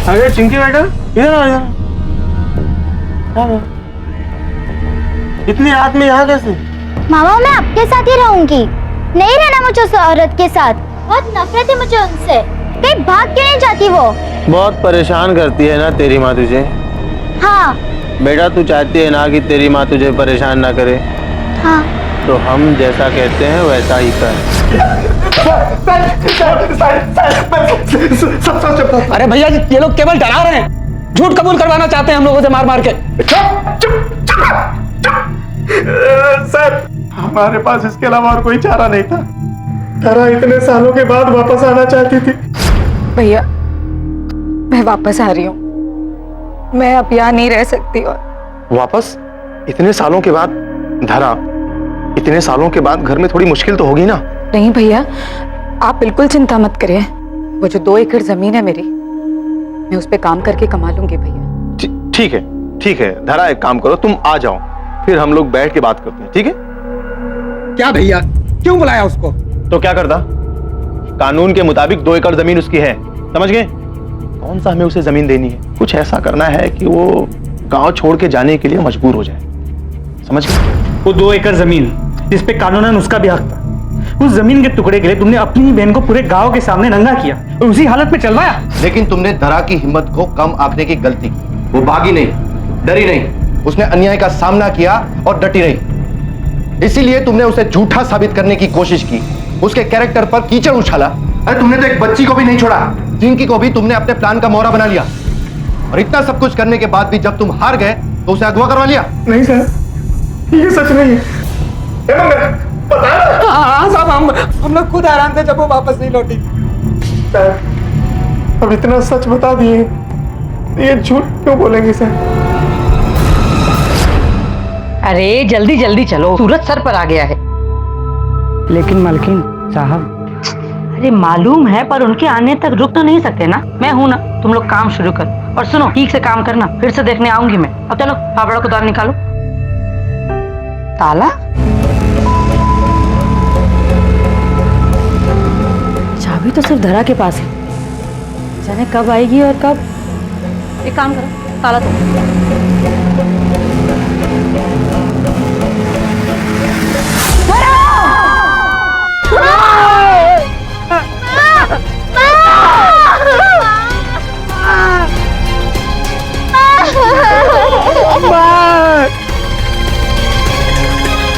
अरे चिंकी मैडम, इधर आ जाओ। इतनी रात में यहाँ कैसे? मामा, मैं आपके साथ ही रहूंगी, नहीं रहना मुझे उस औरत के साथ। बहुत नफरत है मुझे उनसे। कहीं भाग क्यों नहीं जाती वो? बहुत परेशान करती है ना तेरी माँ तुझे? हाँ। बेटा, तू चाहती है ना कि तेरी माँ तुझे परेशान ना करे? हाँ। तो हम जैसा कहते हैं वैसा ही कर। अरे भैया जी, ये लोग केवल डरा रहे हैं, झूठ कबूल करवाना चाहते हैं हम लोगों से मार मार के। सर, हमारे पास इसके अलावा और कोई चारा नहीं था। धरा इतने सालों के बाद वापस आना चाहती थी। भैया, मैं वापस आ रही हूँ, मैं अब यहाँ नहीं रह सकती। और वापस? इतने सालों के बाद? धरा, इतने सालों के बाद घर में थोड़ी मुश्किल तो होगी ना? नहीं भैया, आप बिल्कुल चिंता मत करिए। वो जो 2 एकड़ जमीन है मेरी, मैं उस पे काम करके कमा लूंगी भैया। ठीक है धरा, एक काम करो, तुम आ जाओ, फिर हम लोग बैठ के बात करते हैं, ठीक है? क्या भैया, क्यों बुलाया उसको? तो क्या करता? कानून के मुताबिक 2 एकड़ जमीन उसकी है, समझ गए? कौन सा हमें उसे जमीन देनी है? कुछ ऐसा करना है कि वो गांव छोड़ के जाने के लिए मजबूर हो जाए, समझ गए? वो 2 एकड़ जमीन जिस पे कानूनन उसका भी हक था, उस जमीन के टुकड़े के लिए तुमने अपनी ही बहन को पूरे गांव के सामने नंगा किया और उसी हालत में चलवाया। लेकिन तुमने धरा की हिम्मत को कम आंकने की गलती की। वो भागी नहीं, डरी नहीं, उसने अन्याय का सामना किया और डटी नहीं। इसीलिए तुमने उसे झूठा साबित करने की कोशिश की, उसके कैरेक्टर पर कीचड़ उछाला। अरे तुमने तो एक बच्ची को भी नहीं छोड़ा, जिनकी को भी तुमने अपने प्लान का मोहरा बना लिया। और इतना सब कुछ करने के बाद भी जब तुम हार गए तो उसे अगवा करवा लिया। नहीं सर, ये सच नहीं है। हाँ साहब, हम लोग खुद हैरान थे जब वो वापस नहीं लौटी। सर अब इतना सच बता दिए, ये झूठ क्यों बोलेंगे सर? अरे जल्दी जल्दी चलो, सूरज सर पर आ गया है। लेकिन मालकिन साहब, अरे मालूम है, पर उनके आने तक रुक तो नहीं सकते ना। मैं हूं ना, तुम लोग काम शुरू करो। और सुनो, ठीक से काम करना, फिर से देखने आऊंगी मैं। अब चलो फावड़ा को तार निकालो। ताला? चाबी तो सिर्फ धरा के पास है, जाने कब आएगी और कब। एक काम करो, ताला तो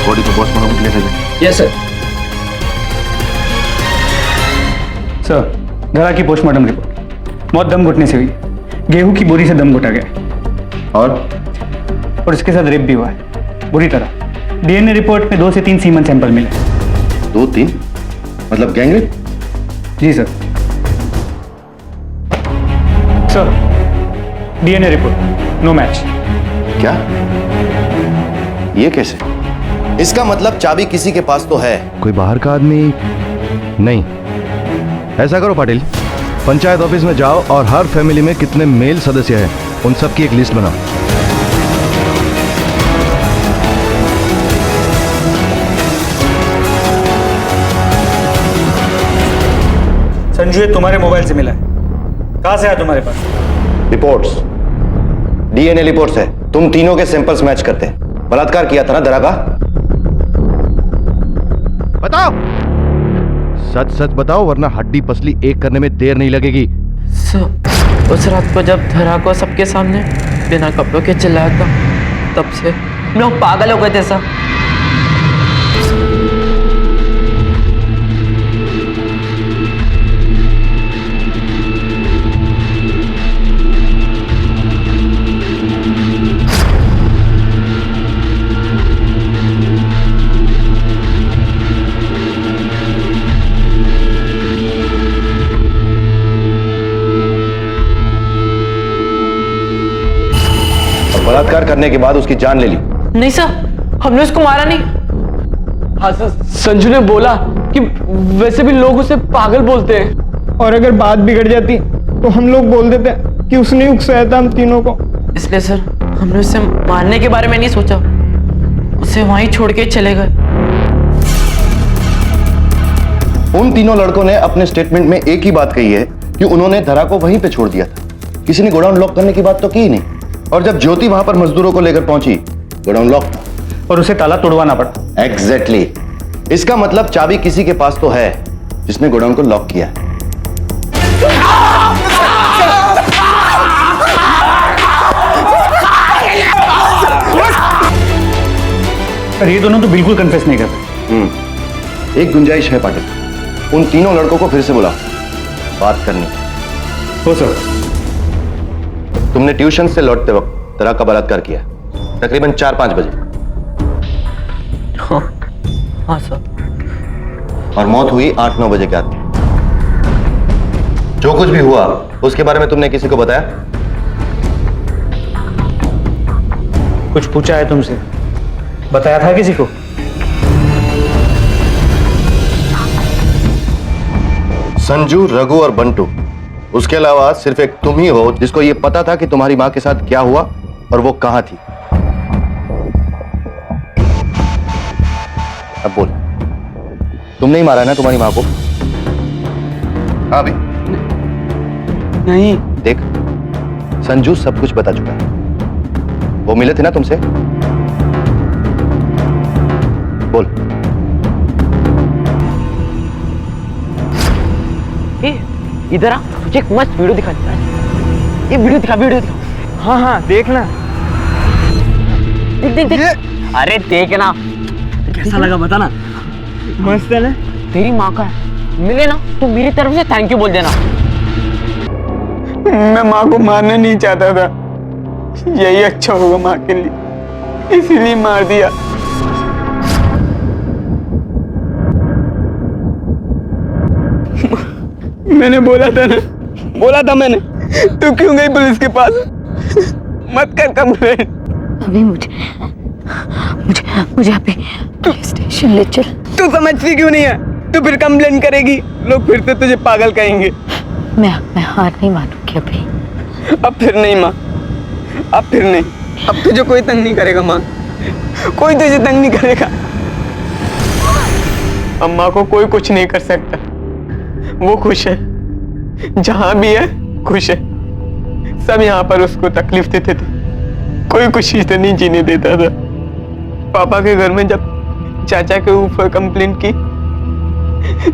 बॉडी को पोस्टमार्टम के लिए भेजें। Yes sir. सर, धरा की पोस्टमार्टम रिपोर्ट, मौत दम घुटने से हुई, गेहूं की बोरी से दम घुटा गया और इसके साथ रेप भी हुआ है बुरी तरह। डीएनए रिपोर्ट में 2 से 3 सीमन सैंपल मिले। 2-3 मतलब गैंगरेप? जी sir. Sir, DNA report no match. क्या? ये कैसे? इसका मतलब चाबी किसी के पास तो है। कोई बाहर का आदमी नहीं। ऐसा करो पाटिल, पंचायत ऑफिस में जाओ और हर फैमिली में कितने मेल सदस्य हैं उन सब की एक लिस्ट बनाओ। संजू, ये तुम्हारे मोबाइल से मिला है, कहां से आया तुम्हारे पास? रिपोर्ट्स, डीएनए रिपोर्ट्स है। तुम तीनों के सैंपल्स मैच करते हैं। बलात्कार किया था ना धरा का? बताओ, सच सच बताओ, वरना हड्डी पसली एक करने में देर नहीं लगेगी। सर, उस रात को जब धरा को सबके सामने बिना कपड़ों के चिल्लाया था, तब से हम लोग पागल हो गए थे सर। बलात्कार करने के बाद उसकी जान ले ली। नहीं सर, हमने उसको मारा नहीं। हाँ सर, संजू ने बोला कि वैसे भी लोग उसे पागल बोलते हैं, और अगर बात बिगड़ जाती तो हम लोग बोल देते कि उसने उकसाया था हम तीनों को। इसलिए सर हमने उसे मारने के बारे में नहीं सोचा, उसे वहीं छोड़ के चले गए। उन तीनों लड़कों ने अपने स्टेटमेंट में एक ही बात कही है कि उन्होंने धरा को वहीं पे छोड़ दिया था। किसी ने गोडाउन लॉक करने की बात तो की ही नहीं। और जब ज्योति वहां पर मजदूरों को लेकर पहुंची, गोडाउन लॉक था और उसे ताला तोड़वाना पड़ा। एग्जैक्टली। इसका मतलब चाबी किसी के पास तो है जिसने गोडाउन को लॉक किया है। पर ये दोनों तो बिल्कुल कन्फेस नहीं करते। एक गुंजाइश है पाटिल, उन तीनों लड़कों को फिर से बुला, बात करनी। हो सर। तुमने ट्यूशन से लौटते वक्त धरा का बलात्कार किया, तकरीबन 4-5 बजे। हाँ सर। और मौत हुई 8-9 बजे के आसपास। जो कुछ भी हुआ उसके बारे में तुमने किसी को बताया? कुछ पूछा है तुमसे? बताया था किसी को? संजू, रघु और बंटू, उसके अलावा सिर्फ एक तुम ही हो जिसको यह पता था कि तुम्हारी मां के साथ क्या हुआ और वो कहां थी? अब बोल, तुमने ही मारा है ना तुम्हारी मां को? हाँ भाई। नहीं। देख, संजू सब कुछ बता चुका है। वो मिले थे ना तुमसे? बोल। इधर आ, तुझे एक मस्त वीडियो दिखा देता है। ये वीडियो दिखा। हाँ हाँ, देखना। देख। अरे देखना। कैसा लगा बता ना। मस्त है ना? तेरी माँ का है, मिले ना तो मेरी तरफ से थैंक यू बोल देना। मैं माँ को मारना नहीं चाहता था, यही अच्छा होगा माँ के लिए, इसीलिए मार दिया। मैंने बोला था मैंने। तू क्यों गई पुलिस के पास? मत कर कंप्लेंट। अभी मुझे अभी पुलिस स्टेशन ले चल। तू समझती क्यों नहीं है? तू फिर कंप्लेंट करेगी, लोग फिर से तुझे पागल कहेंगे। मैं हार नहीं मानूंगी अभी। अब फिर नहीं माँ, अब फिर नहीं। अब तुझे कोई तंग नहीं करेगा माँ, कोई तुझे तंग नहीं करेगा। अम्मा को कोई कुछ नहीं कर सकता, वो खुश है, जहां भी है खुश है। सब यहाँ पर उसको तकलीफ देते थे, कोई खुशी से नहीं जीने देता था। पापा के घर में जब चाचा के ऊपर कंप्लेंट की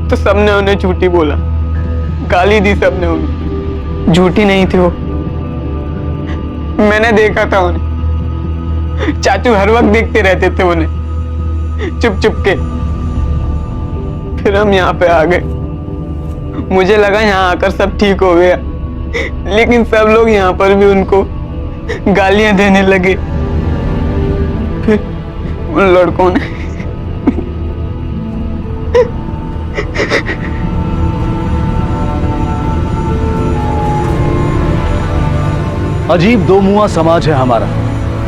तो सबने उन्हें झूठी बोला, गाली दी सबने उन्हें। झूठी नहीं थी वो, मैंने देखा था उन्हें। चाचू हर वक्त देखते रहते थे उन्हें चुप चुप के। फिर हम यहाँ पे आ गए, मुझे लगा यहाँ आकर सब ठीक हो गया, लेकिन सब लोग यहाँ पर भी उनको गालियां देने लगे। फिर उन लड़कों ने अजीब दो मुआ समाज है हमारा,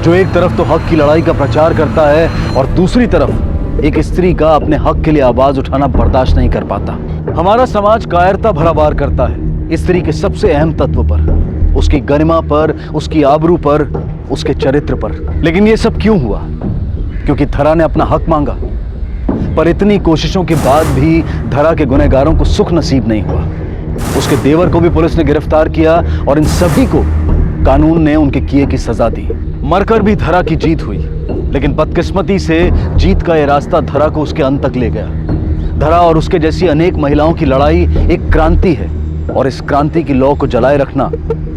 जो एक तरफ तो हक की लड़ाई का प्रचार करता है और दूसरी तरफ एक स्त्री का अपने हक के लिए आवाज उठाना बर्दाश्त नहीं कर पाता। हमारा समाज कायरता भरा वार करता है स्त्री के सबसे अहम तत्व पर, उसकी गरिमा पर, उसकी आबरू पर, उसके चरित्र पर। लेकिन ये सब क्यों हुआ? क्योंकि धरा ने अपना हक मांगा। पर इतनी कोशिशों के बाद भी धरा के गुनहगारों को सुख नसीब नहीं हुआ। उसके देवर को भी पुलिस ने गिरफ्तार किया और इन सभी को कानून ने उनके किए की सजा दी। मरकर भी धरा की जीत हुई, लेकिन बदकिस्मती से जीत का यह रास्ता धरा को उसके अंत तक ले गया। धरा और उसके जैसी अनेक महिलाओं की लड़ाई एक क्रांति है और इस क्रांति की लौ को जलाए रखना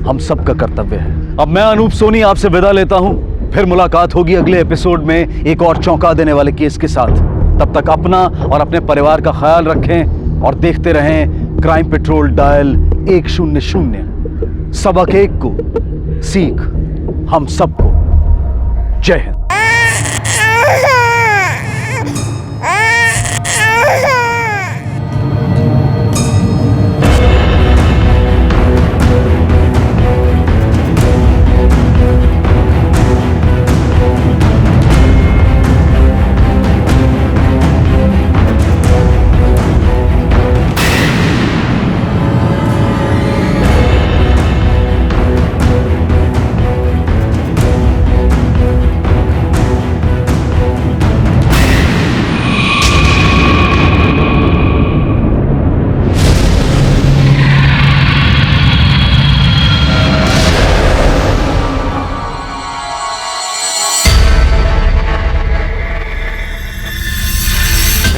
हम सबका कर्तव्य है। अब मैं अनूप सोनी आपसे विदा लेता हूं, फिर मुलाकात होगी अगले एपिसोड में एक और चौंका देने वाले केस के साथ। तब तक अपना और अपने परिवार का ख्याल रखें और देखते रहें क्राइम पेट्रोल डायल 100। सबक एक को सीख हम सबको। जय हिंद।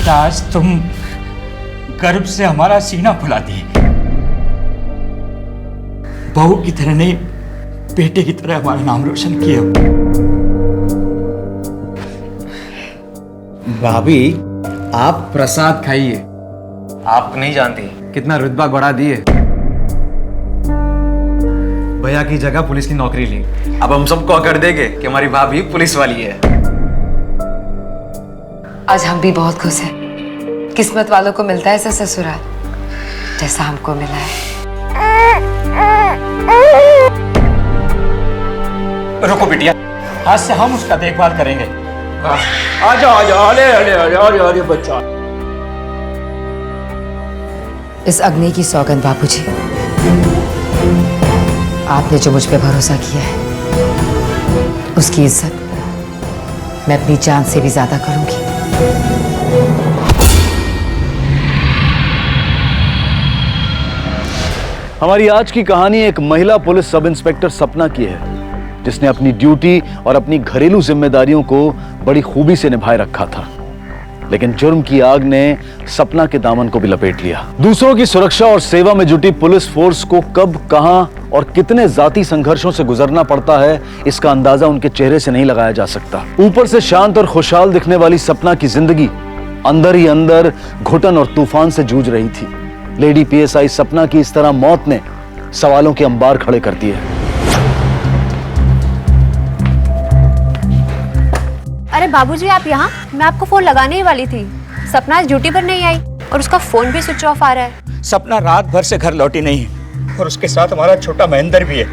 आज तुम गर्व से हमारा सीना फुला दिए। बहू की तरह नहीं, बेटे की तरह हमारा नाम रोशन किया। भाभी, आप प्रसाद खाइए। आप नहीं जानती कितना रुतबा बढ़ा दिए। भैया की जगह पुलिस की नौकरी ली। अब हम सबको अकड़ देंगे कि हमारी भाभी पुलिस वाली है। आज हम भी बहुत खुश हैं। किस्मत वालों को मिलता है ऐसा ससुराल जैसा हमको मिला है। रुको बिटिया, आज से हम उसका देखभाल करेंगे। आजा आजा, अरे अरे अरे अरे अरे बच्चा। इस अग्नि की सौगंध बापूजी, आपने जो मुझ पे भरोसा किया है उसकी इज्जत मैं अपनी जान से भी ज्यादा करूंगी। हमारी आज की कहानी एक महिला पुलिस सब इंस्पेक्टर सपना की है, जिसने अपनी ड्यूटी और अपनी घरेलू जिम्मेदारियों को बड़ी खूबी से निभाए रखा था। लेकिन जुर्म की आग ने सपना के दामन को भी लपेट लिया। दूसरों की सुरक्षा और सेवा में जुटी पुलिस फोर्स को कब, कहां और कितने जाती संघर्षों से गुजरना पड़ता है, इसका अंदाजा उनके चेहरे से नहीं लगाया जा सकता। ऊपर से शांत और खुशहाल दिखने वाली सपना की जिंदगी अंदर ही अंदर घुटन और तूफान से जूझ रही थी। लेडी पीएसआई सपना की इस तरह मौत ने सवालों के अंबार खड़े कर दिए। अरे बाबूजी, आप यहाँ? मैं आपको फोन लगाने ही वाली थी। सपना आज ड्यूटी पर नहीं आई और उसका फोन भी स्विच ऑफ आ रहा है। सपना रात भर से घर लौटी नहीं है और उसके साथ हमारा छोटा महेंद्र भी है।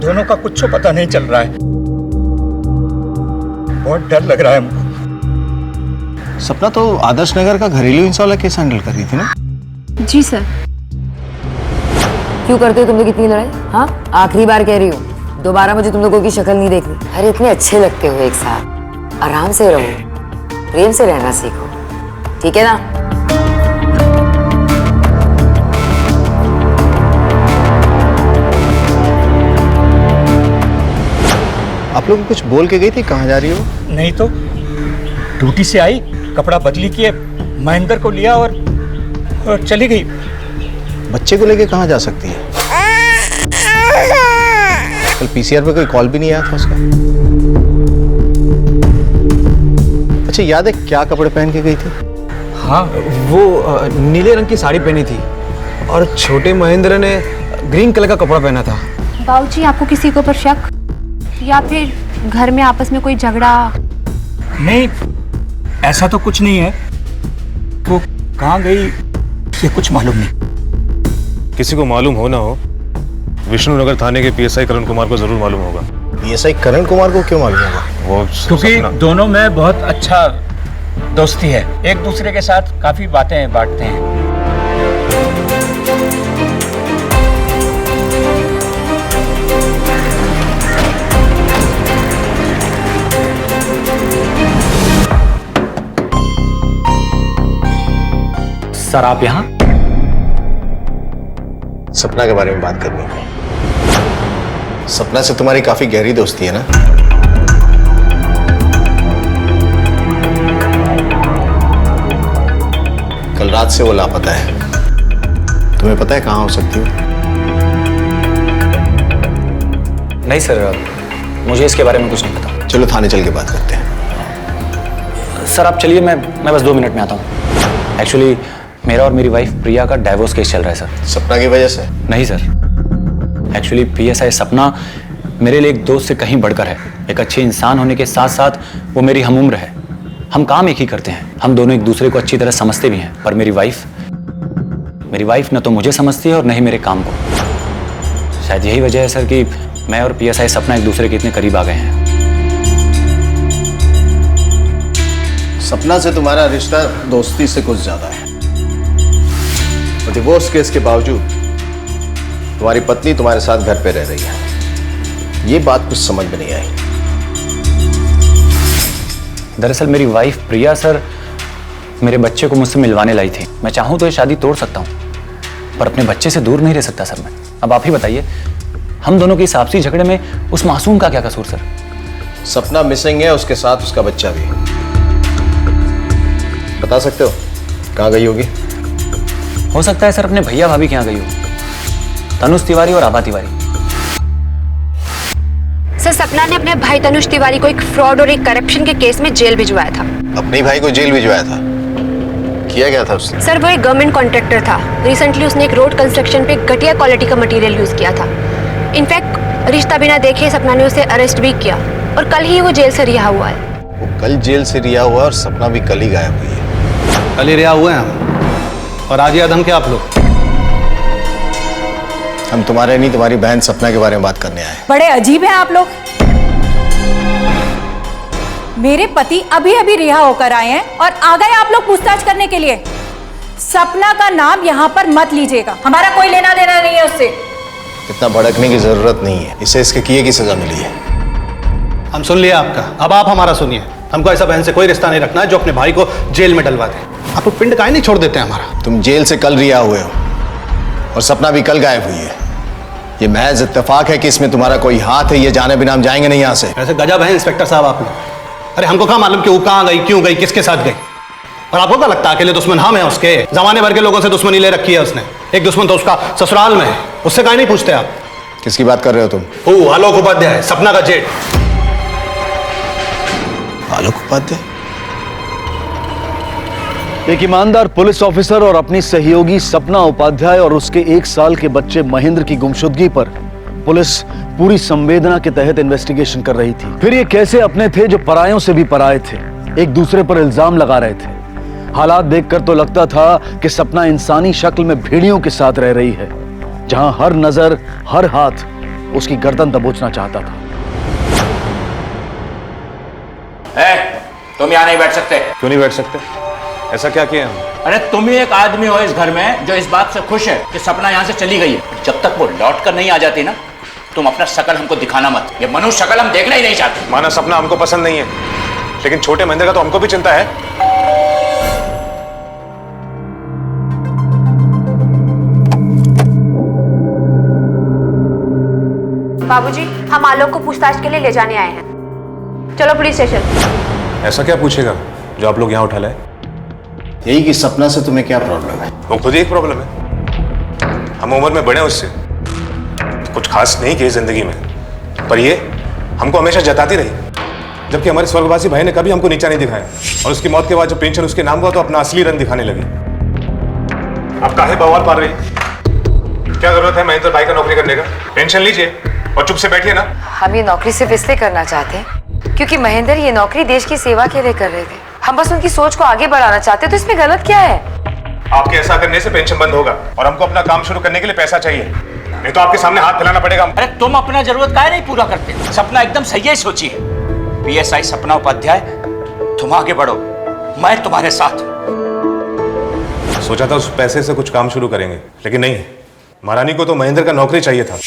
दोनों का कुछ पता नहीं चल रहा है। बहुत डर लग रहा है हमको। सपना तो आदर्श नगर का घरेलू हिंसा वाला केस हैंडल कर रही थी ना? जी सर। क्यों करते हो तुम लोग इतनी लड़ाई? हाँ, आखिरी बार कह रही हूँ, दोबारा मुझे तुम लोगों की शक्ल नहीं देखनी। अरे इतने अच्छे लगते हो एक साथ, आराम से रहो, प्रेम से रहना सीखो, ठीक है ना? आप लोग कुछ बोल के गई थी, कहाँ जा रही हो? नहीं तो ड्यूटी से आई, कपड़ा बदली किए, महेंद्र को लिया और चली गई। बच्चे को लेके कहाँ जा सकती है? कल पीसीआर पे कोई कॉल भी नहीं आया था उसका। अच्छा याद है क्या कपड़े पहन के गई थी? हाँ, वो नीले रंग की साड़ी पहनी थी और छोटे महेंद्र ने ग्रीन कलर का कपड़ा पहना था। बाबूजी, आपको किसी के ऊपर शक या फिर घर में आपस में कोई झगड़ा? नहीं, ऐसा तो कुछ नहीं है। वो कहाँ गई ये कुछ मालूम नहीं। किसी को मालूम हो ना हो, विष्णुनगर थाने के पीएसआई करण कुमार को जरूर मालूम होगा। पीएसआई करण कुमार को क्यों मालूम होगा? वो क्योंकि दोनों में बहुत अच्छा दोस्ती है, एक दूसरे के साथ काफी बातें बांटते हैं। सर, आप यहाँ? सपना के बारे में बात करनी है। सपना से तुम्हारी काफी गहरी दोस्ती है ना? कल रात से वो लापता है। तुम्हें पता है कहाँ हो सकती हो? नहीं सर, मुझे इसके बारे में कुछ नहीं पता। चलो थाने चल के बात करते हैं। सर आप चलिए, मैं बस 2 मिनट में आता हूँ। एक्चुअली मेरा और मेरी वाइफ प्रिया का डाइवोर्स केस चल रहा है सर। सपना की वजह से? नहीं सर, एक्चुअली पीएसआई सपना मेरे लिए एक दोस्त से कहीं बढ़कर है। एक अच्छे इंसान होने के साथ साथ वो मेरी हमउम्र है। हम काम एक ही करते हैं, हम दोनों एक दूसरे को अच्छी तरह समझते भी हैं। पर मेरी वाइफ न तो मुझे समझती है और न ही मेरे काम को। शायद यही वजह है सर कि मैं और पीएसआई सपना एक दूसरे के इतने करीब आ गए हैं। सपना से तुम्हारा रिश्ता दोस्ती से कुछ ज्यादा है। और डिवोर्स केस के बावजूद तुम्हारी पत्नी तुम्हारे साथ घर पे रह रही है। ये बात कुछ समझ में नहीं आई। दरअसल मेरी वाइफ प्रिया सर मेरे बच्चे को मुझसे मिलवाने लाई थी। मैं चाहूं तो ये शादी तोड़ सकता हूं, पर अपने बच्चे से दूर नहीं रह सकता सर मैं। अब आप ही बताइए, हम दोनों की आपसी झगड़े में उस मासूम का क्या कसूर सर? सपना मिसिंग है, उसके साथ उसका बच्चा भी। बता सकते हो कहाँ गई होगी? हो सकता है सर अपने भैया भाभी के यहाँ गई हो, तनुष तिवारी और आभा तिवारी। सर, सपना ने अपने भाई तनुष तिवारी को एक फ्रॉड और एक करप्शन के केस में जेल भिजवाया था। अपने भाई को जेल भिजवाया था? किया गया था उसने? सर, वो एक गवर्नमेंट कॉन्ट्रैक्टर था। रिसेंटली उसने एक रोड कंस्ट्रक्शन पे घटिया क्वालिटी का मटेरियल यूज किया था। इनफैक्ट रिश्ता बिना देखे सपना ने उसे अरेस्ट भी किया और कल ही वो जेल से रिहा हुआ है। वो कल जेल से रिहा हुआ और सपना भी कल ही गायब हुई है। कल ही रिहा हुए हैं और आज याद हम क्या आप लोग? हम तुम्हारे नहीं, तुम्हारी बहन सपना के बारे में बात करने आए। बड़े अजीब हैं आप लोग। मेरे पति अभी अभी रिहा होकर आए हैं और आ गए आप लोग पूछताछ करने के लिए। सपना का नाम यहाँ पर मत लीजिएगा, हमारा कोई लेना देना नहीं है उससे। इतना भड़कने की जरूरत नहीं है, इसे इसके किए की सजा मिली है। हम सुन लिया आपका, अब आप हमारा सुनिए। हमको ऐसा बहन से कोई रिश्ता नहीं रखना है जो अपने भाई को जेल में डलवा दे। आप लोग पिंड काहे नहीं छोड़ देते हमारा? तुम जेल से कल रिहा हुए हो और सपना भी कल गायब हुई है। ये महज इत्तेफाक है कि इसमें तुम्हारा कोई हाथ है, ये जाने बिना हम जाएंगे नहीं यहाँ से। ऐसे गजब है इंस्पेक्टर साहब आप लोग। अरे हमको कहाँ मालूम कि वो कहाँ गई, क्यों गई, किसके साथ गई? और आपको क्या लगता है अकेले दुश्मन हम हैं उसके? जमाने भर के लोगों से दुश्मनी ले रखी है उसने। एक दुश्मन तो उसका ससुराल में है, उससे काहे नहीं पूछते आप? किसकी बात कर रहे हो तुम? वो आलोक उपाध्याय, सपना का जेठ। आलोक उपाध्याय? एक ईमानदार पुलिस ऑफिसर और अपनी सहयोगी सपना उपाध्याय और उसके 1 साल के बच्चे महेंद्र की गुमशुदगी पर पुलिस पूरी संवेदना के तहत इन्वेस्टिगेशन कर रही थी। फिर ये कैसे अपने थे जो परायों से भी पराये थे, एक दूसरे पर इल्जाम लगा रहे थे। हालात देखकर तो लगता था कि सपना इंसानी शक्ल में भेड़ियों के साथ रह रही है, जहां हर नजर, हर हाथ उसकी गर्दन दबोचना चाहता था। तुम यहाँ नहीं बैठ सकते। क्यों नहीं बैठ सकते? ऐसा क्या किया हम? अरे तुम ही एक आदमी हो इस घर में जो इस बात से खुश है कि सपना यहाँ से चली गई है। जब तक वो लौट कर नहीं आ जाती ना, तुम अपना शकल हमको दिखाना मत। ये मनुष्य शकल हम देखना ही नहीं चाहते। माना सपना हमको पसंद नहीं है, लेकिन छोटे महेंद्र का तो हमको भी चिंता है। बाबूजी, हम आलोक को पूछताछ के लिए ले जाने आए हैं। चलो पुलिस स्टेशन। ऐसा क्या पूछेगा जो आप लोग यहाँ उठा लाए? यही कि सपना से तुम्हें क्या प्रॉब्लम है? वो खुद ही एक प्रॉब्लम है। हम उम्र में बड़े उससे, कुछ खास नहीं किए जिंदगी में, पर ये हमको हमेशा जताती रही, जबकि हमारे स्वर्गवासी भाई ने कभी हमको नीचा नहीं दिखाया। और उसकी मौत के बाद जब पेंशन उसके नाम हुआ तो अपना असली रंग दिखाने लगी। आप काहे बवाल पाल रही? क्या जरूरत है महेंद्र भाई का नौकरी करने का? पेंशन लीजिए और चुप से बैठिए ना। हम ये नौकरी सिर्फ इसलिए करना चाहते हैं क्योंकि महेंद्र ये नौकरी देश की सेवा के लिए कर रहे थे। हम बस उनकी सोच को आगे बढ़ाना चाहते, तो इसमें गलत क्या है? आपके ऐसा करने से पेंशन बंद होगा और हमको अपना काम शुरू करने के लिए पैसा चाहिए, नहीं तो आपके सामने हाथ फैलाना पड़ेगा। अरे तुम अपना जरूरत काहे नहीं पूरा करते? सपना एकदम सही है सोची है। PSI सपना उपाध्याय, तुम आगे बढ़ो, मैं तुम्हारे साथ। सोचा था उस पैसे से कुछ काम शुरू करेंगे, लेकिन नहीं, महारानी को तो महेंद्र का नौकरी चाहिए था।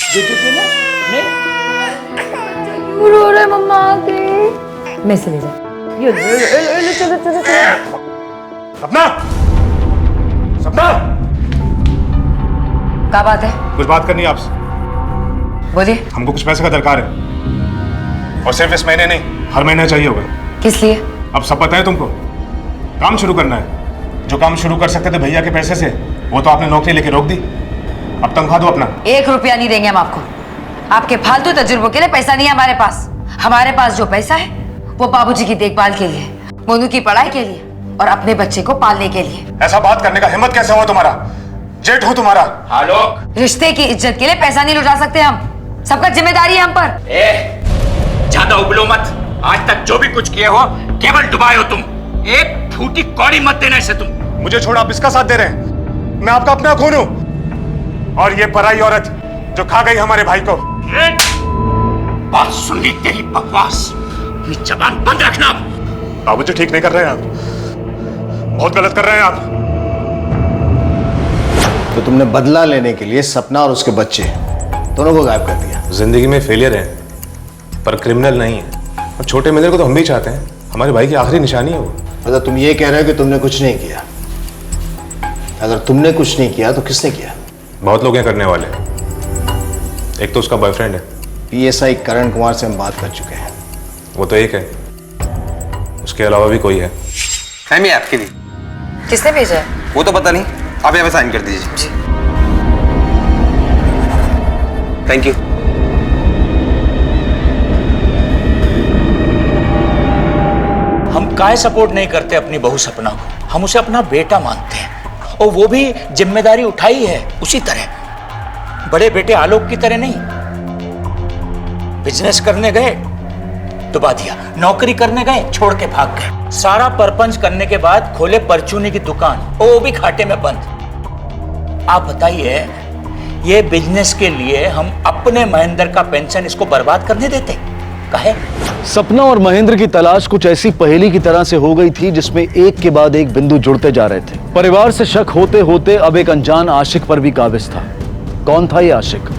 रो रहे मम्मा आके। मैं से ले जा। सपना, सपना, क्या बात है? कुछ बात करनी है आपसे। बोलिए। हमको कुछ पैसे का दरकार है, और सिर्फ इस महीने नहीं, हर महीने चाहिए होगा। किस लिए? अब सब पता है तुमको। काम शुरू करना है। जो काम शुरू कर सकते थे भैया के पैसे से, वो तो आपने नौकरी लेके रोक दी। अब तनख्वाह दो अपना। 1 रुपया नहीं देंगे हम आपको। आपके फालतू तजुर्बों के लिए पैसा नहीं है हमारे पास। हमारे पास जो पैसा है वो बाबूजी की देखभाल के लिए, मोनू की पढ़ाई के लिए और अपने बच्चे को पालने के लिए। ऐसा बात करने का हिम्मत कैसे हुआ तुम्हारा? जेठ हूं तुम्हारा। आलोक, रिश्ते की इज्जत के लिए पैसा नहीं लुटा सकते हम। सबका जिम्मेदारी है हम पर। ज्यादा उबलो मत। आज तक जो भी कुछ किए हो केवल डुबाए हो तुम। एक फूटी कौड़ी मत देना इसे तुम। मुझे छोड़ आप इसका साथ दे रहे हैं? मैं आपका अपना खून हूं, और ये पराई औरत जो खा गई हमारे भाई को। बात सुन ली तेरी बकवास। अपनी जबान बंद रखना। बाबूजी ठीक नहीं कर रहे हैं आप, बहुत गलत कर रहे हैं आप। तो तुमने बदला लेने के लिए सपना और उसके बच्चे दोनों को गायब कर दिया। जिंदगी में फेलियर है, पर क्रिमिनल नहीं है। और छोटे महेंद्र को तो हम भी चाहते हैं, हमारे भाई की आखिरी निशानी है वो। मतलब तुम ये कह रहे हो कि तुमने कुछ नहीं किया? अगर तुमने कुछ नहीं किया तो किसने किया? बहुत लोग हैं करने वाले। एक तो उसका बॉयफ्रेंड है। PSI करण कुमार से हम बात कर चुके हैं। वो तो एक है, उसके अलावा भी कोई है। फहमी आपके लिए। किसने भेजा है? वो तो पता नहीं, आप यहाँ पे साइन कर दीजिए। Thank you. हम काहे सपोर्ट नहीं करते अपनी बहू सपना को? हम उसे अपना बेटा मानते हैं, और वो भी जिम्मेदारी उठाई है उसी तरह। बड़े बेटे आलोक की तरह नहीं। बिजनेस करने गए डुबा दिया, नौकरी करने गए छोड़ के भाग गए, सारा परपंच करने के बाद खोले परचूनी की दुकान, वो भी घाटे में बंद। आप बताइए, ये बिजनेस के लिए हम अपने महेंद्र का पेंशन इसको बर्बाद करने देते? काहे? सपना और महेंद्र की तलाश कुछ ऐसी पहेली की तरह से हो गई थी जिसमें एक के बाद एक बिंदु जुड़ते जा रहे थे। परिवार से शक होते होते अब एक अनजान आशिक पर भी काबिज था। कौन था ये आशिक?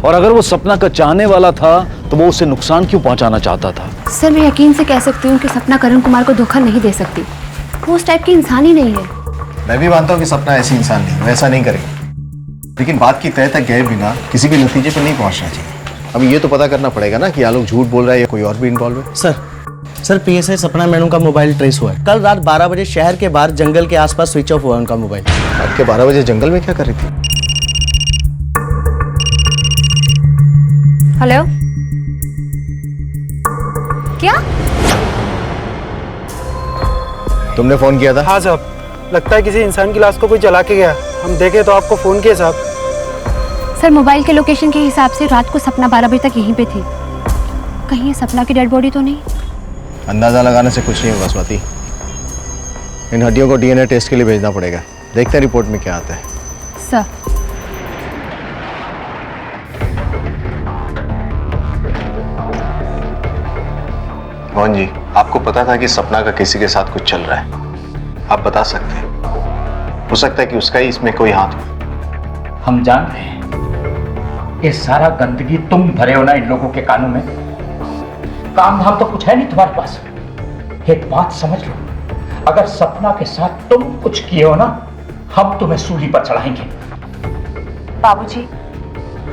और अगर वो सपना का चाहने वाला था तो वो उसे नुकसान क्यों पहुंचाना चाहता था? सर मैं यकीन से कह सकती हूँ कि सपना करण कुमार को धोखा नहीं दे सकती। वो उस टाइप की इंसान ही नहीं है। मैं भी मानता हूँ कि सपना ऐसी इंसान नहीं, वो ऐसा नहीं करेगी, लेकिन बात की तय तक गए बिना किसी भी नतीजे पर नहीं पहुंचना चाहिए। अब ये तो पता करना पड़ेगा ना कि आलोक झूठ बोल रहा है या कोई और भी इन्वॉल्व है। सर पीएसआई सपना मैडम का मोबाइल ट्रेस हुआ है। कल रात 12 बजे शहर के बाहर जंगल के आसपास स्विच ऑफ हुआ उनका मोबाइल। रात के 12 बजे जंगल में क्या कर रही थी? हेलो, क्या तुमने फोन किया था? हाँ साहब, लगता है किसी इंसान की लाश को कोई जला के गया। हम देखे तो आपको फोन किया साहब। सर मोबाइल के लोकेशन के हिसाब से रात को सपना 12 बजे तक यहीं पे थी। कहीं ये सपना की डेड बॉडी तो नहीं? अंदाजा लगाने से कुछ नहीं होगा स्वाति। इन हड्डियों को डीएनए टेस्ट के लिए भेजना पड़ेगा। देखते हैं रिपोर्ट में क्या आता है। सर मोहन जी, आपको पता था कि सपना का किसी के साथ कुछ चल रहा है? आप बता सकते हैं? हो सकता है कि उसका ही इसमें कोई हाथ हो। हम जान रहे हैं ये सारा गंदगी तुम भरे हो ना इन लोगों के कानों में। काम धाम तो कुछ है नहीं तुम्हारे पास। एक बात समझ लो, अगर सपना के साथ तुम कुछ किए हो ना, हम तुम्हें सूली पर चढ़ाएंगे। बाबूजी,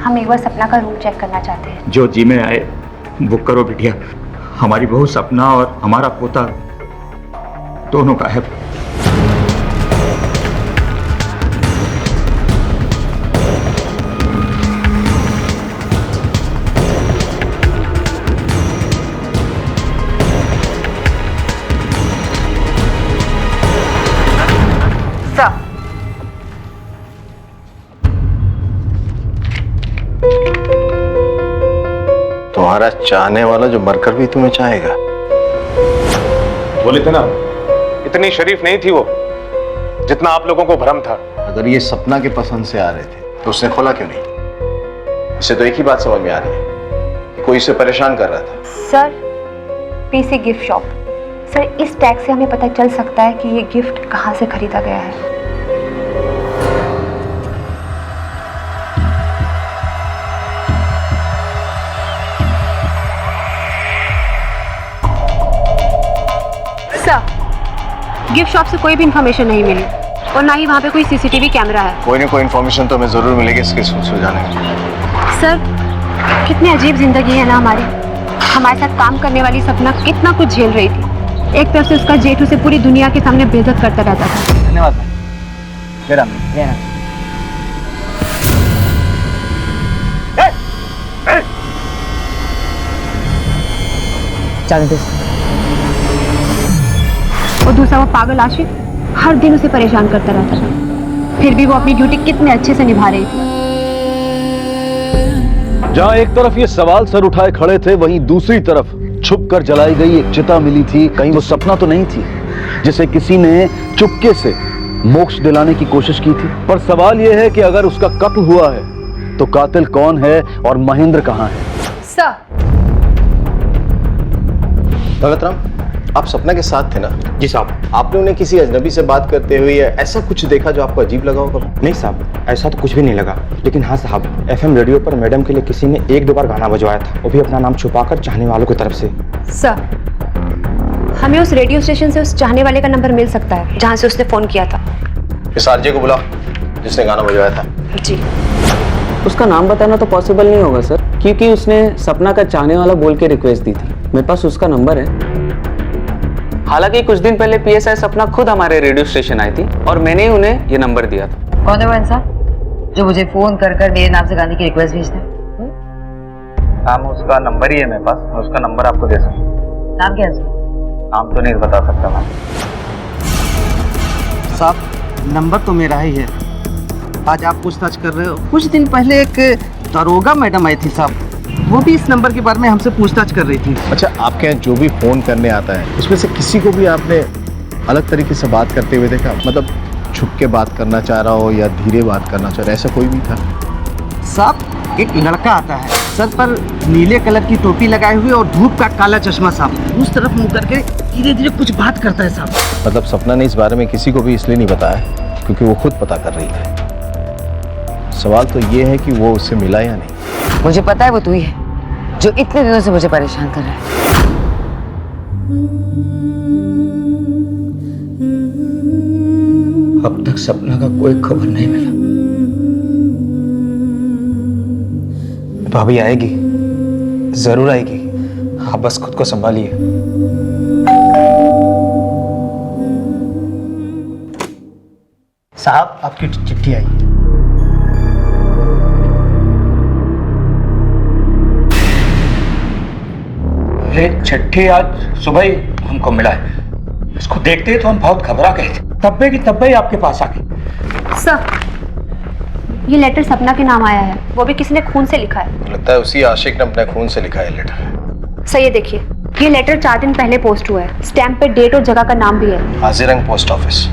हम एक बार सपना का रूम चेक करना चाहते हैं। जो जी में आए बुक करो बिटिया। हमारी बहू सपना और हमारा पोता दोनों का है। तुम्हारा चाहने वाला जो मरकर भी तुम्हें चाहेगा। बोले थे ना, इतनी शरीफ नहीं थी वो जितना आप लोगों को भ्रम था। अगर ये सपना के पसंद से आ रहे थे तो उसने खोला क्यों नहीं? इसे तो एक ही बात समझ में आ रही है कि कोई इसे परेशान कर रहा था। Sir PC gift shop. Sir इस टैग से हमें पता चल सकता है कि ये गिफ्ट कहाँ से खरीदा गया है। गिफ्ट शॉप से कोई भी इंफॉर्मेशन नहीं मिली और ना ही वहाँ पे कोई सीसीटीवी कैमरा है। कोई ना कोई इन्फॉर्मेशन तो हमें जरूर मिलेगी इसके सुलझाने में। सर कितनी अजीब जिंदगी है ना हमारी। हमारे साथ काम करने वाली सपना कितना कुछ झेल रही थी। एक तरफ से उसका जेठ उसे पूरी दुनिया के सामने बेइज्जत करता रहता था। धन्यवाद और दूसरा वो पागल आशिक हर दिन उसे परेशान करता रहता था। फिर भी वो अपनी ड्यूटी कितने अच्छे से निभा रही थी। जहां एक तरफ ये सवाल सर उठाए खड़े थे, वहीं दूसरी तरफ छुप कर जलाई गई एक चिता मिली थी। कहीं वो सपना तो नहीं थी जिसे किसी ने चुपके से मोक्ष दिलाने की कोशिश की थी? पर सवाल यह है कि अगर उसका कत्ल हुआ है तो कातिल कौन है और महेंद्र कहां है? सर भगत राम, आप सपना के साथ थे ना? जी साहब। आपने उन्हें किसी अजनबी से बात करते हुए ऐसा कुछ देखा जो आपको अजीब लगा होगा? नहीं साहब, ऐसा तो कुछ भी नहीं लगा। लेकिन हाँ साहब, एफएम रेडियो पर मैडम के लिए किसी ने 1-2 बार गाना बजवाया था, वो भी अपना नाम छुपाकर चाहने वालों की तरफ से। सर हमें उस रेडियो स्टेशन से उस चाहने वाले का नंबर मिल सकता है जहाँ से उसने फोन किया था। इस आरजे को बुलाओ जिसने गाना बजवाया था। जी। उसका नाम बताना तो पॉसिबल नहीं होगा सर, क्योंकि उसने सपना का चाहने वाला बोल के रिक्वेस्ट दी थी। मेरे पास उसका नंबर है। हालांकि कुछ दिन पहले पीएसआई सपना खुद हमारे रेडियो स्टेशन आई थी और मैंने ही उन्हें ये नंबर दिया था। कौन है वो इंसान जो मुझे फोन कर कर मेरे नाम से गाने की रिक्वेस्ट भेजता है? नाम उसका नंबर ही है मेरे पास, मैं उसका नंबर आपको दे सकता हूँ। नाम क्या है उसका? नाम तो नहीं बता सकता मैं। साहब नंबर तो मेरा ही है। आज आप पूछताछ कर रहे हो। कुछ दिन पहले एक दरोगा मैडम आई थी साहब, वो भी इस नंबर के बारे में हमसे पूछताछ कर रही थी। अच्छा, आपके यहाँ जो भी फोन करने आता है उसमें से किसी को भी आपने अलग तरीके से बात करते हुए देखा? मतलब छुप के बात करना चाह रहा हो या धीरे बात करना चाह रहा है, ऐसा कोई भी था? साहब एक लड़का आता है, सर पर नीले कलर की टोपी लगाए हुए और धूप का काला चश्मा साहब, उस तरफ मुंह करके धीरे धीरे कुछ बात करता है साहब। मतलब सपना ने इस बारे में किसी को भी इसलिए नहीं बताया क्योंकि वो खुद पता कर रही थी। सवाल तो ये है कि वो उससे मिला या नहीं। मुझे पता है वो तू ही है जो इतने दिनों से मुझे परेशान कर रहा है। अब तक सपना का कोई खबर नहीं मिला। भाभी आएगी, जरूर आएगी। आप बस खुद को संभालिए। साहब आपकी चिट्ठी आई। ये चिट्ठी आज सुबह ही हमको मिला है। इसको देखते ही तो हम बहुत घबरा गए थे। तब्बे की तब्बे ही आपके पास आ गई। सर, ये लेटर सपना के नाम आया है, वो भी किसी ने खून से लिखा है। लगता है उसी आशिक ने अपने खून से लिखा है लेटर। सर ये देखिए, ये लेटर 4 दिन पहले पोस्ट हुआ है। स्टैम्प पे डेट और जगह का नाम भी है। हाजीरंग पोस्ट ऑफिस।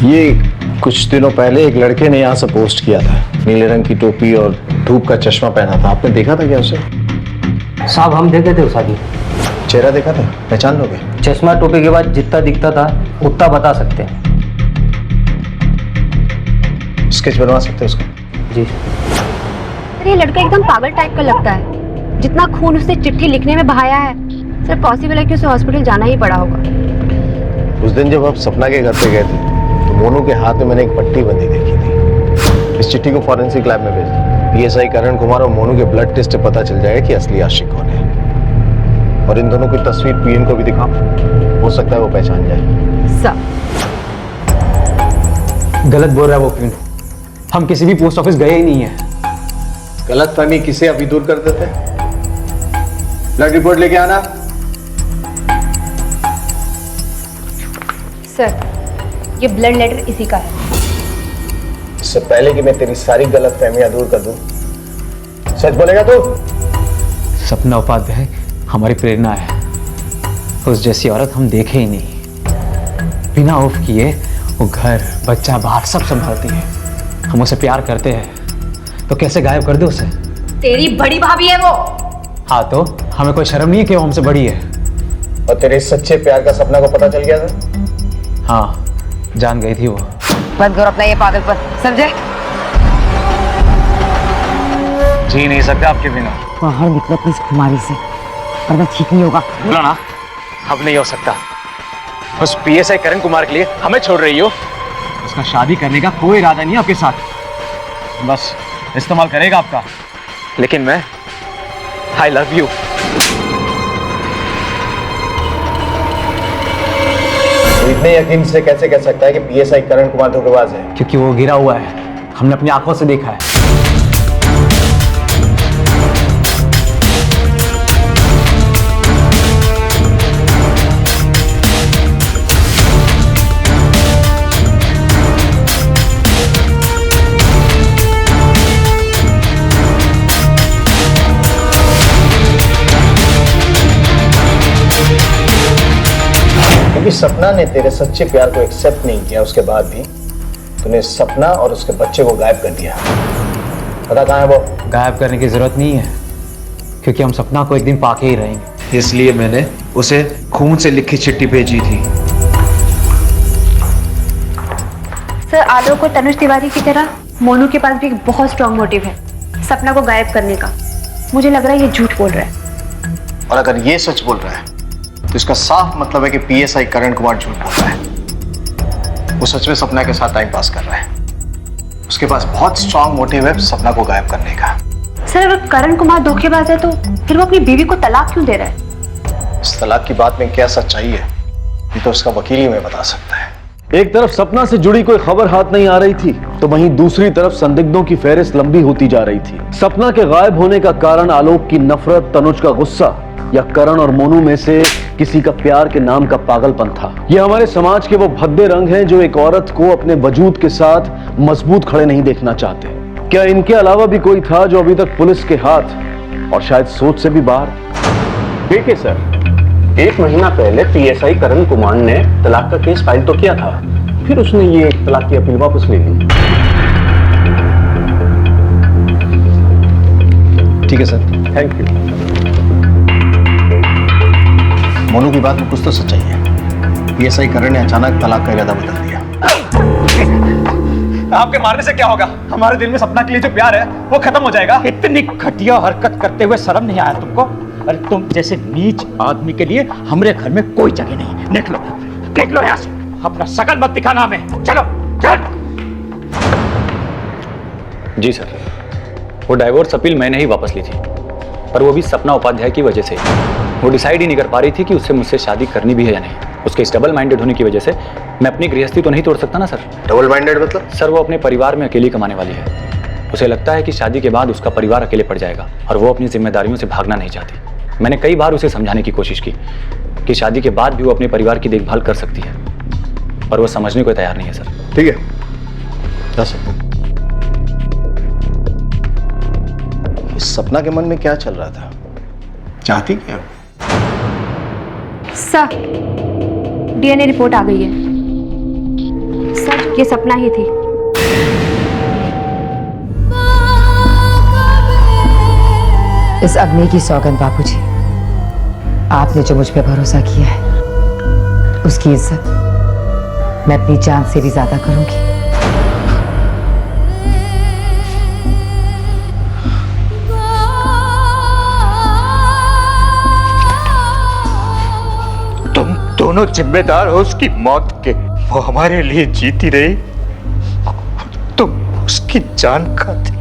ये कुछ दिनों पहले एक लड़के ने यहाँ से पोस्ट किया था। नीले रंग की टोपी और धूप का चश्मा पहना था। आपने देखा था क्या उसे? साहब हम देखे थे उस आदमी। चेहरा देखा था? पहचान लोगे? चश्मा टोपी के बाद जितना दिखता था उतना बता सकते हैं। स्केच बनवा सकते हैं उसका? जी। सर ये लड़का एकदम पागल टाइप का लगता है। जितना खून उसने चिट्ठी लिखने में बहाया है, सर पॉसिबल है कि उसे हॉस्पिटल जाना ही पड़ा होगा। उस दिन जब आप सपना के घर पे गए थे तो मोनू के हाथ में मैंने एक पट्टी बंधी देखी थी। इस चिट्ठी को फॉरेंसिक लैब में भेज दो। पीएसआई करण कुमार और मोनू के ब्लड टेस्ट से पता चल जाएगा कि असली आशिक कौन है। और इन दोनों की तस्वीर पीएन को भी दिखाओ, हो सकता है वो पहचान जाए। सर गलत बोल रहा है वो पीएन। हम किसी भी पोस्ट ऑफिस गए ही नहीं है। गलत फहमी किसे अभी दूर कर देते? ब्लड रिपोर्ट लेके आना। सर ये ब्लड लेटर इसी का है। इससे पहले कि मैं तेरी सारी गलत फहमियां दूर कर दूं, सच बोलेगा तू? सपना उपाध्याय हमारी प्रेरणा है। उस जैसी औरत हम देखे ही नहीं। बिना ऑफ किए वो घर बच्चा बाहर सब संभालती है। हम उसे प्यार करते हैं तो कैसे गायब कर दे उसे? तेरी बड़ी भाभी है वो। हाँ तो हमें कोई शर्म नहीं है कि वो हमसे बड़ी है। और तेरे सच्चे प्यार का सपना को पता चल गया था? हाँ जान गई थी वो। बंद करो अपना ये पागलपन, समझे? जी नहीं सकते आपके बिना। बाहर निकलो अपनी इस खुमारी से, वरना ठीक नहीं होगा। बोला ना, अब नहीं हो सकता। बस पीएसआई करण कुमार के लिए हमें छोड़ रही हो? उसका शादी करने का कोई इरादा नहीं है आपके साथ। बस इस्तेमाल करेगा आपका। लेकिन मैं आई लव यू। इतने यकीन से कैसे कह सकता है कि पीएसआई करण कुमार धोखेबाज है? क्योंकि वो गिरा हुआ है, हमने अपनी आंखों से देखा है। क्योंकि सपना ने तेरे सच्चे प्यार को एक्सेप्ट नहीं किया, उसके बाद भी तूने सपना और उसके बच्चे को गायब कर दिया। पता कहाँ है वो? गायब करने की जरूरत नहीं है, क्योंकि हम सपना को एक दिन पाके ही रहेंगे। इसलिए मैंने उसे खून से लिखी चिट्ठी भेजी थी। सर आलोक और तनुज तिवारी की तरह मोनू के पास भी एक बहुत स्ट्रॉन्ग मोटिव है सपना को गायब करने का। मुझे लग रहा है ये झूठ बोल रहा है। और अगर ये सच बोल रहा है तो इसका साफ मतलब है कि पीएसआई करण कुमार झूठ बोल रहा है। वो सच में सपना के साथ टाइम पास कर रहा है। उसके पास बहुत स्ट्रांग मोटिव है सपना को गायब करने का। सर अगर करण कुमार धोखेबाज है तो फिर वो अपनी बीवी को तलाक क्यों दे रहा है? इस तलाक की बात में क्या सच्चाई है ये तो उसका वकील ही हमें बता सकता है। एक तरफ सपना से जुड़ी कोई खबर हाथ नहीं आ रही थी तो वहीं दूसरी तरफ संदिग्धों की फेहरिस्त लंबी होती जा रही थी। सपना के गायब होने का कारण आलोक की नफरत, तनुज का गुस्सा या करण और मोनू में से किसी का प्यार के नाम का पागलपन था। ये हमारे समाज के वो भद्दे रंग हैं जो एक औरत को अपने वजूद के साथ मजबूत खड़े नहीं देखना चाहते। क्या इनके अलावा भी कोई था जो अभी तक पुलिस के हाथ और शायद सोच से भी बाहर? देखिए सर, 1 महीना पहले पीएसआई करण कुमार ने तलाक का केस फाइल तो किया था, फिर उसने ये तलाक की अपील वापस ले ली। ठीक है सर, थैंक यू। मोनू की बात में कुछ तो सच्चाई है। पीएसआई करण ने अचानक तलाक का इरादा बदल दिया। आपके मारने से क्या होगा? हमारे दिल में सपना के लिए जो प्यार है वो खत्म हो जाएगा। इतनी घटिया हरकत करते हुए शर्म नहीं आया तुमको? अरे तुम जैसे नीच आदमी के लिए हमारे घर में कोई जगह नहीं। निकलो यहाँ से। अपना शकल मत दिखाना हमें। चलो चल। जी सर, वो डाइवोर्स अपील मैंने ही वापस ली थी, पर वो भी सपना उपाध्याय की वजह से। वो डिसाइड ही नहीं कर पा रही थी कि उससे मुझसे शादी करनी भी है या नहीं। उसके इस डबल माइंडेड होने की वजह से मैं अपनी गृहस्थी तो नहीं तोड़ सकता ना सर। डबल माइंडेड मतलब? सर, वो अपने परिवार में अकेली कमाने वाली है। उसे लगता है कि शादी के बाद उसका परिवार अकेले पड़ जाएगा और वो अपनी जिम्मेदारियों से भागना नहीं चाहती। मैंने कई बार उसे समझाने की कोशिश की कि शादी के बाद भी वो अपने परिवार की देखभाल कर सकती है, पर वो समझने को तैयार नहीं है सर। ठीक है, जा सकते। इस सपना के मन में क्या चल रहा था? चाहती क्या? सर, डीएनए रिपोर्ट आ गई है। सर, ये सपना ही थी। इस अग्नि की सौगंध बापूजी, आपने जो मुझ पे भरोसा किया है उसकी इज्जत मैं अपनी जान से भी ज्यादा करूंगी। तुम दोनों जिम्मेदार हो उसकी मौत के। वो हमारे लिए जीती रही, तुम उसकी जान खाती।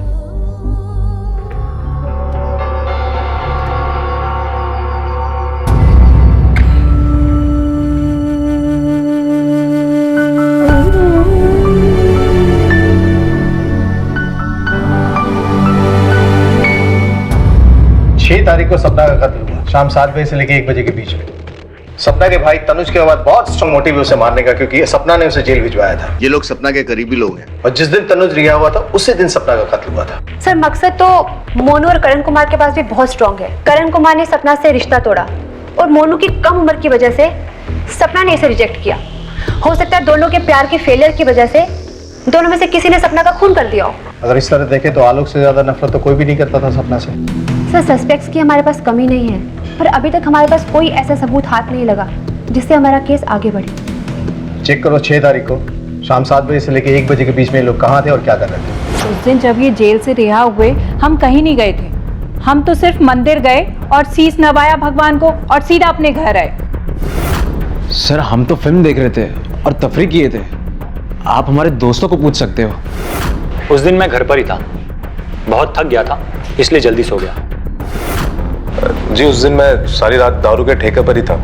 तारीख को सपना का कत्ल हुआ शाम 7 बजे से लेकर 1 बजे के बीच में। सपना के भाई तनुज के बाद बहुत स्ट्रॉन्ग मोटिव है उसे मारने का, क्योंकि सपना ने उसे जेल भिजवाया था। ये लोग सपना के करीबी लोग हैं और जिस दिन तनुज रिहा हुआ था उसी दिन सपना का कत्ल हुआ था। सर, मकसद तो मोनू और करण कुमार के पास भी बहुत स्ट्रांग है। करण कुमार ने सपना से रिश्ता तोड़ा और मोनू की कम उम्र की वजह से सपना ने इसे रिजेक्ट किया। हो सकता है दोनों के प्यार के फेलियर की वजह से दोनों में से किसी ने सपना का खून कर दिया हो। अगर इस तरह देखे तो आलोक से ज्यादा नफरत तो कोई भी नहीं करता था सपना से। सर, सस्पेक्ट्स की हमारे पास कमी नहीं है, पर अभी तक हमारे पास कोई ऐसा सबूत हाथ नहीं लगा जिससे हमारा केस आगे बढ़े। चेक करो 6 तारीख को शाम 7 बजे से लेकर 1 बजे के बीच में लोग कहाँ थे और क्या कर रहे थे। उस दिन जब ये जेल से रिहा हुए हम कहीं नहीं गए थे। हम तो सिर्फ मंदिर गए और शीश नवाया भगवान को और सीधा अपने घर आए। सर, हम तो फिल्म देख रहे थे और तफरी किए थे। आप हमारे दोस्तों को पूछ सकते हो। उस दिन मैं घर पर ही था, बहुत थक गया था इसलिए जल्दी सो गया। जी, उस दिन मैं सारी रात दारू के ठेके पर ही था।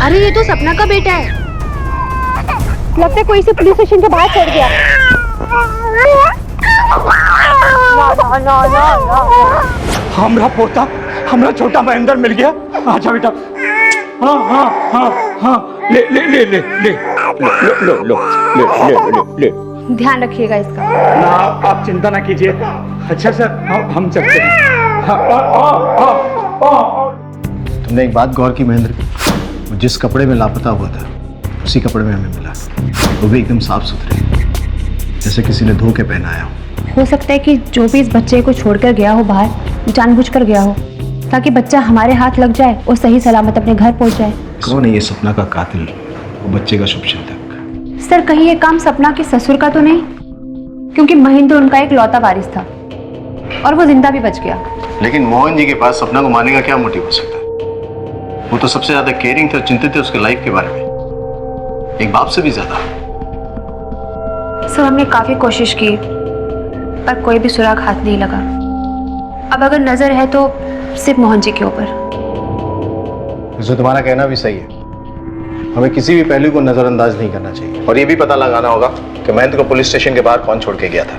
अरे, ये तो सपना का बेटा है। लगता है कोई इसे पुलिस स्टेशन के बाहर छोड़ गया। हमरा पोता, हमरा छोटा महेंद्र मिल गया। आजा बेटा। हाँ हाँ हाँ हाँ, ले ले ले ले ले लो लो लो ले ले ले ले। ध्यान रखिएगा इसका। ना, आप चिंता ना कीजिए। अच्छा सर, हम चलते हैं। तुमने एक बात गौर की महेंद्र की, वो जिस कपड़े में लापता हुआ था उसी कपड़े में हमें मिला, वो भी एकदम साफ सुथरे, जैसे किसी ने धो के पहनाया हो। हो सकता है कि जो भी इस बच्चे को छोड़कर गया हो बाहर जानबूझकर गया हो, ताकि बच्चा हमारे हाथ लग जाए और सही सलामत अपने घर पहुंच जाए। कौन है ये सपना का कातिल, वो बच्चे का शुभचिंतक? सर, कहीं ये काम सपना के ससुर का तो नहीं? क्योंकि महेंद्र उनका एक लौता वारिस था और वो जिंदा भी बच गया। लेकिन मोहन जी के पास सपना को मारने का क्या मोटिव हो सकता है? वो तो सबसे ज्यादा केयरिंग थे और चिंतित थे उसके लाइफ के बारे में, एक बाप से भी ज्यादा। सर, हमने काफी कोशिश की पर कोई भी सुराग हाथ नहीं लगा। अब अगर नजर है तो सिर्फ मोहन जी के ऊपर। जो तुम्हारा कहना भी सही है, हमें किसी भी पहलू को नजरअंदाज नहीं करना चाहिए और ये भी पता लगाना होगा कि महेंद्र को पुलिस स्टेशन के बाहर कौन छोड़ के गया था।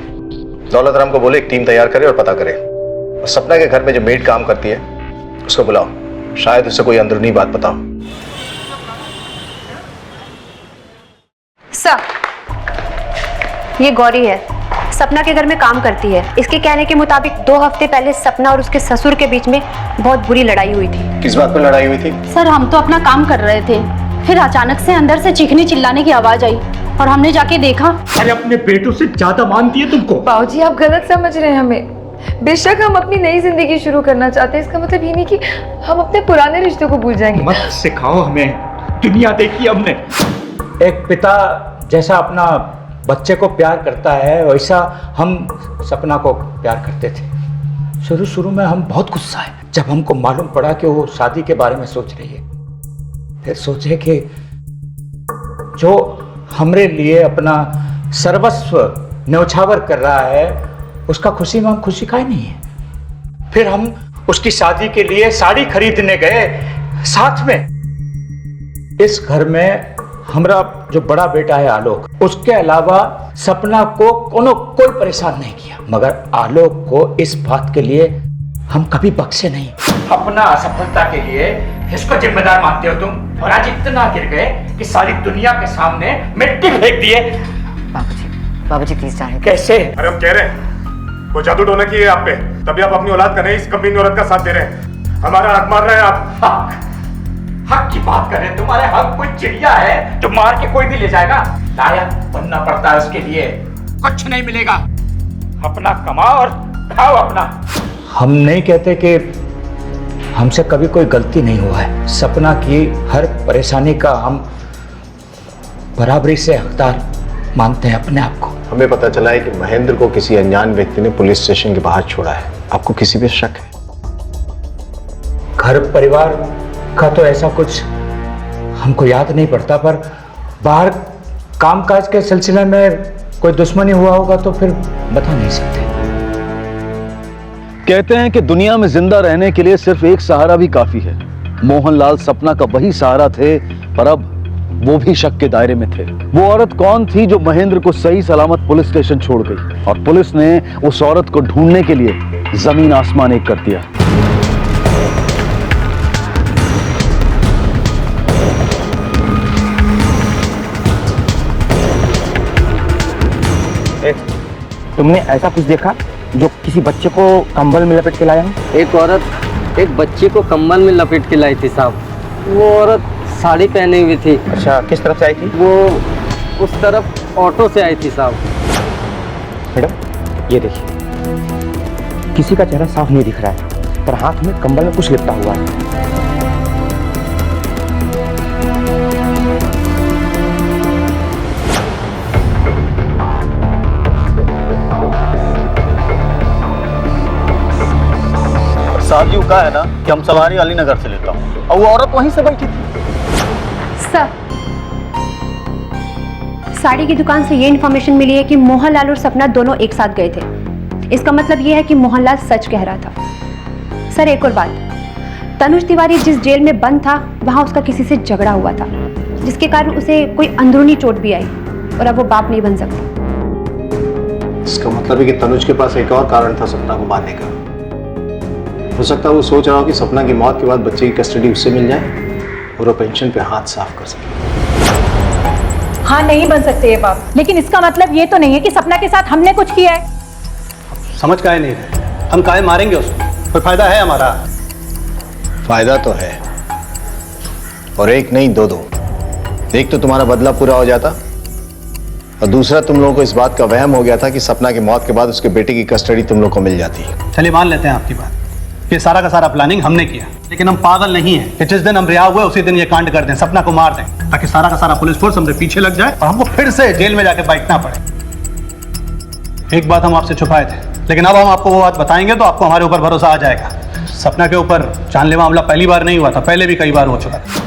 दौलत राम को बोले एक टीम तैयार करे और पता करे, और सपना के घर में जो मेड काम करती है उसको बुलाओ, शायद उसे कोई अंदरूनी बात पता हो। सर, ये गौरी है, सपना के घर में काम करती है। इसके कहने के मुताबिक 2 हफ्ते पहले सपना और उसके ससुर के बीच में बहुत बुरी लड़ाई हुई थी। किस बात पर लड़ाई हुई थी? सर हम तो अपना काम कर रहे थे, फिर अचानक से अंदर से चीखने चिल्लाने की आवाज आई और हमने जाके देखा। अरे अपने बेटों से ज्यादा मानती है तुमको। बाबूजी आप गलत समझ रहे हैं हमें। बेशक हम अपनी नई जिंदगी शुरू करना चाहते हैं, इसका मतलब ये नहीं कि हम अपने पुराने रिश्तों को भूल जाएंगे। मत सिखाओ हमें, दुनिया देखी हमने। एक पिता जैसा अपना बच्चे को प्यार करता है वैसा हम सपना को प्यार करते थे। शुरू शुरू में हम बहुत गुस्सा है जब हमको मालूम पड़ा कि वो शादी के बारे में सोच रही है। फिर सोचे कि जो हमरे लिए अपना सर्वस्व न्यौछावर कर रहा है उसका खुशी में हम खुशी का ही नहीं है। फिर हम उसकी शादी के लिए साड़ी खरीदने गए साथ में। इस घर में हमारा जो बड़ा बेटा है आलोक, उसके अलावा सपना को कोई परेशान नहीं किया, मगर आलोक को इस बात के लिए हम कभी बख्शे नहीं। अपना असफलता के लिए इसको जिम्मेदार मानते हो तुम, और आज इतना गिर गए कि सारी दुनिया के सामने मिट्टी फेंक दिए। बाबूजी प्लीज जाने। कैसे? अरे हम कह रहे हैं वो जादू टोना की है आप पे, तभी आप अपनी औलाद का नहीं इस कमीनी औरत का साथ दे रहे हैं। हमारा हक मार रहे हैं आप। हक की बात कर रहे हैं? तुम्हारे हक कोई चिड़िया है जो मार के कोई भी ले जाएगा? लायक बनना पड़ता है उसके लिए, कुछ नहीं मिलेगा। अपना कमाओ और खाओ अपना। हम नहीं कहते कि हमसे कभी कोई गलती नहीं हुआ है। सपना की हर परेशानी का हम बराबरी से हकदार मानते हैं अपने आप को। हमें पता चला है कि महेंद्र को किसी अनजान व्यक्ति ने पुलिस स्टेशन के बाहर छोड़ा है। आपको किसी पे शक है? घर परिवार का तो ऐसा कुछ हमको याद नहीं पड़ता, पर बाहर कामकाज के सिलसिले में कोई दुश्मनी हुआ होगा तो फिर बता नहीं सकते। कहते हैं कि दुनिया में जिंदा रहने के लिए सिर्फ एक सहारा भी काफी है। मोहनलाल सपना का वही सहारा थे, पर अब वो भी शक के दायरे में थे। वो औरत कौन थी जो महेंद्र को सही सलामत पुलिस स्टेशन छोड़ गई, और पुलिस ने उस औरत को ढूंढने के लिए जमीन आसमान एक कर दिया। तुमने ऐसा कुछ देखा जो किसी बच्चे को कंबल में लपेट के लाया है? एक औरत एक बच्चे को कंबल में लपेट के लाई थी साहब। वो औरत साड़ी पहनी हुई थी। अच्छा, किस तरफ से आई थी? वो उस तरफ ऑटो से आई थी साहब। मैडम ये देखिए, किसी का चेहरा साफ नहीं दिख रहा है, पर हाथ में कंबल में कुछ लिपटा हुआ है। साथ का है ना कि हम सवारी अलीनगर से लेता हूँ, और वो औरत वहीं से बैठी थी। सर, साड़ी की दुकान से ये इन्फॉर्मेशन मिली है कि मोहनलाल और सपना दोनों एक साथ गए थे। इसका मतलब ये है कि मोहनलाल सच कह रहा था। सर एक और बात, तनुज तिवारी जिस जेल में बंद था वहां उसका किसी से झगड़ा हुआ था, जिसके कारण उसे कोई अंदरूनी चोट भी आई, और अब वो बाप नहीं बन सकता। इसका मतलब है कि तनुज के पास एक और कारण था सपना को मारने का। हो सकता है वो सोच रहा हो कि सपना की मौत के बाद बच्चे की कस्टडी उससे मिल जाए और वो पेंशन पे हाथ साफ कर सके। हाँ नहीं बन सकते ये बाप, लेकिन इसका मतलब ये तो नहीं है कि सपना के साथ हमने कुछ किया है। समझ काहे नहीं रहे? हम काहे मारेंगे उसको? कोई फायदा है हमारा? फायदा तो है, और एक नहीं दो। एक तो तुम्हारा बदला पूरा हो जाता, और दूसरा तुम लोगों को इस बात का वहम हो गया था कि सपना की मौत के बाद उसके बेटे की कस्टडी तुम लोग को मिल जाती है। चलिए मान लेते हैं आपकी बात, ये सारा का सारा प्लानिंग हमने किया, लेकिन हम पागल नहीं हैं कि जिस दिन हम रिहा हुए उसी दिन ये कांड कर दें, सपना को मार दें, ताकि सारा का सारा पुलिस फोर्स हमसे पीछे लग जाए और हमको फिर से जेल में जाके बैठना पड़े। एक बात हम आपसे छुपाए थे, लेकिन अब हम आपको वो बात बताएंगे तो आपको हमारे ऊपर भरोसा आ जाएगा। सपना के ऊपर जानलेवा हमला पहली बार नहीं हुआ था, पहले भी कई बार हो चुका था।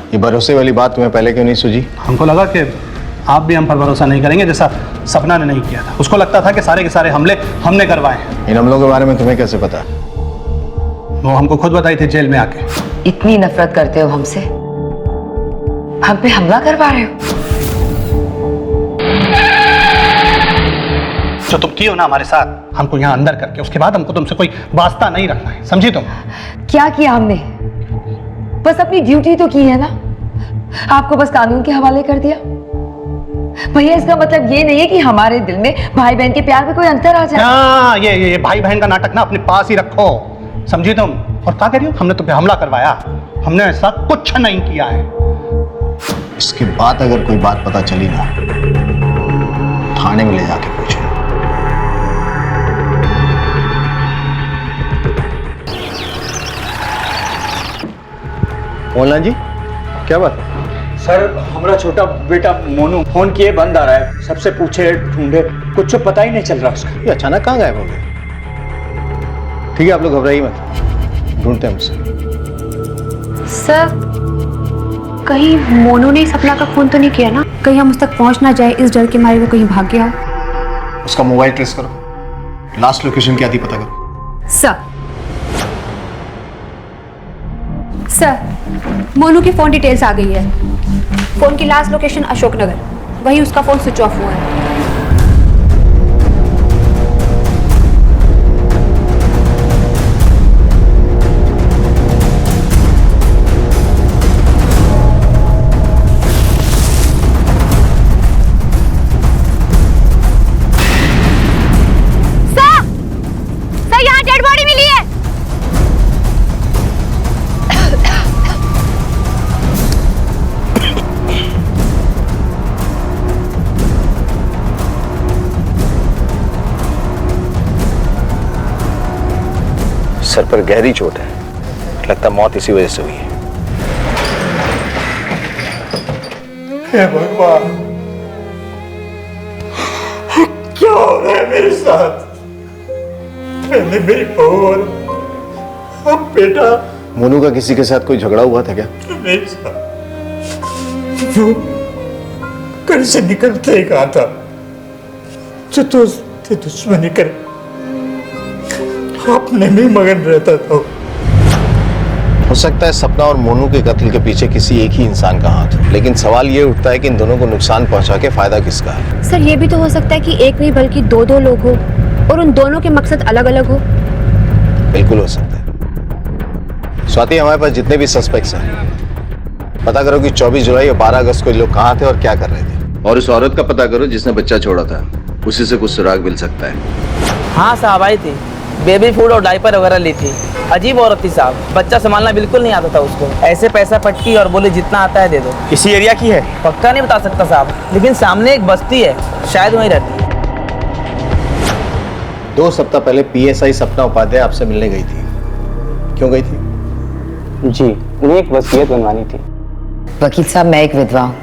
ये भरोसे वाली बात तुम्हें पहले क्यों नहीं सूझी? हमको लगा कि आप भी हम पर भरोसा नहीं करेंगे, जैसा सपना ने नहीं किया था। उसको लगता था कि सारे के सारे हमले हमने करवाए हैं। इन हमलों के बारे में तुम्हें कैसे पता? वो हमको खुद बताई थी जेल में आके। इतनी नफरत करते हो हमसे, हम पे हमला करवा रहे हो? जो तुम किए हो ना हमारे साथ, हमको यहाँ अंदर करके, उसके बाद हमको तुमसे कोई वास्ता नहीं रखना है, समझी तुम? क्या किया हमने? बस अपनी ड्यूटी तो की है ना, आपको बस कानून के हवाले कर दिया। भैया इसका मतलब ये नहीं है कि हमारे दिल में भाई बहन के प्यार में कोई अंतर आ जाए। हाँ, ये भाई बहन का नाटक ना अपने पास ही रखो, समझी तुम? और क्या कह रही हो? हमने तुम पे हमला करवाया? हमने ऐसा कुछ नहीं किया है। इसके बाद अगर कोई बात पता चली ना, थाने में ले जाके पूछो। मोहनलाल जी, क्या बात? सर, हमारा छोटा बेटा मोनू फोन किए बंद आ रहा है, सबसे पूछे ढूंढे, कुछ पता ही नहीं चल रहा उसका। ये अचानक कहाँ गायब हो गए? ठीक है, आप लोग घबराइए मत, ढूंढते हैं उसे। सर, कहीं मोनू ने सपना का फोन तो नहीं किया ना? कहीं हम उस तक पहुंच ना जाए, इस डर के मारे वो कहीं भाग गया हो। उसका मोबाइल ट्रेस करो, लास्ट लोकेशन क्या थी पता करो। सर, मोनू की फोन डिटेल्स आ गई है। फोन की लास्ट लोकेशन अशोकनगर, वहीं उसका फोन स्विच ऑफ हुआ है। सर, यहाँ डेड बॉडी मिली है। सर पर गहरी चोट है, लगता मौत इसी वजह से हुई है। हे भगवान, क्या हो रहा है मेरे साथ? मैंने मेरी बहू और अब बेटा। मोनू का किसी के साथ कोई झगड़ा हुआ था क्या? मेरे साथ वो घर से निकलते ही कहा था, जो दोस्त दुश्मनी करे, अपने में मगन रहता था। हो सकता है सपना और मोनू के कत्ल के पीछे किसी एक ही इंसान का हाथ हो, लेकिन सवाल ये उठता है कि इन दोनों को नुकसान पहुंचा के फायदा किसका है? सर, ये भी तो हो सकता है कि एक नहीं बल्कि दो लोग हो और उन दोनों के मकसद अलग अलग हो। बिल्कुल हो सकता है। स्वाति, हमारे पास जितने भी सस्पेक्ट्स हैं, पता करो कि 24 जुलाई और 12 अगस्त को ये लोग कहाँ थे और क्या कर रहे थे, और उस औरत का पता करो जिसने बच्चा छोड़ा था, उसी से कुछ सुराग मिल सकता है। हाँ साहब, आई थी, बेबी फूड और डायपर वगैरह ली थी। अजीब औरत थी साहब, बच्चा संभालना बिल्कुल नहीं आता था उसको। ऐसे पैसा पट्टी और बोले जितना आता है दे दो। इसी एरिया की है? पक्का नहीं बता सकता साहब, लेकिन सामने एक बस्ती है, शायद वहीं रहती है। 2 सप्ताह पहले PSI सपना उपाध्याय आपसे मिलने गई थी, क्यों गई थी? जी, उन्हें एक वसीयत बनवानी थी। वकील साहब, मैं एक विधवा हूँ,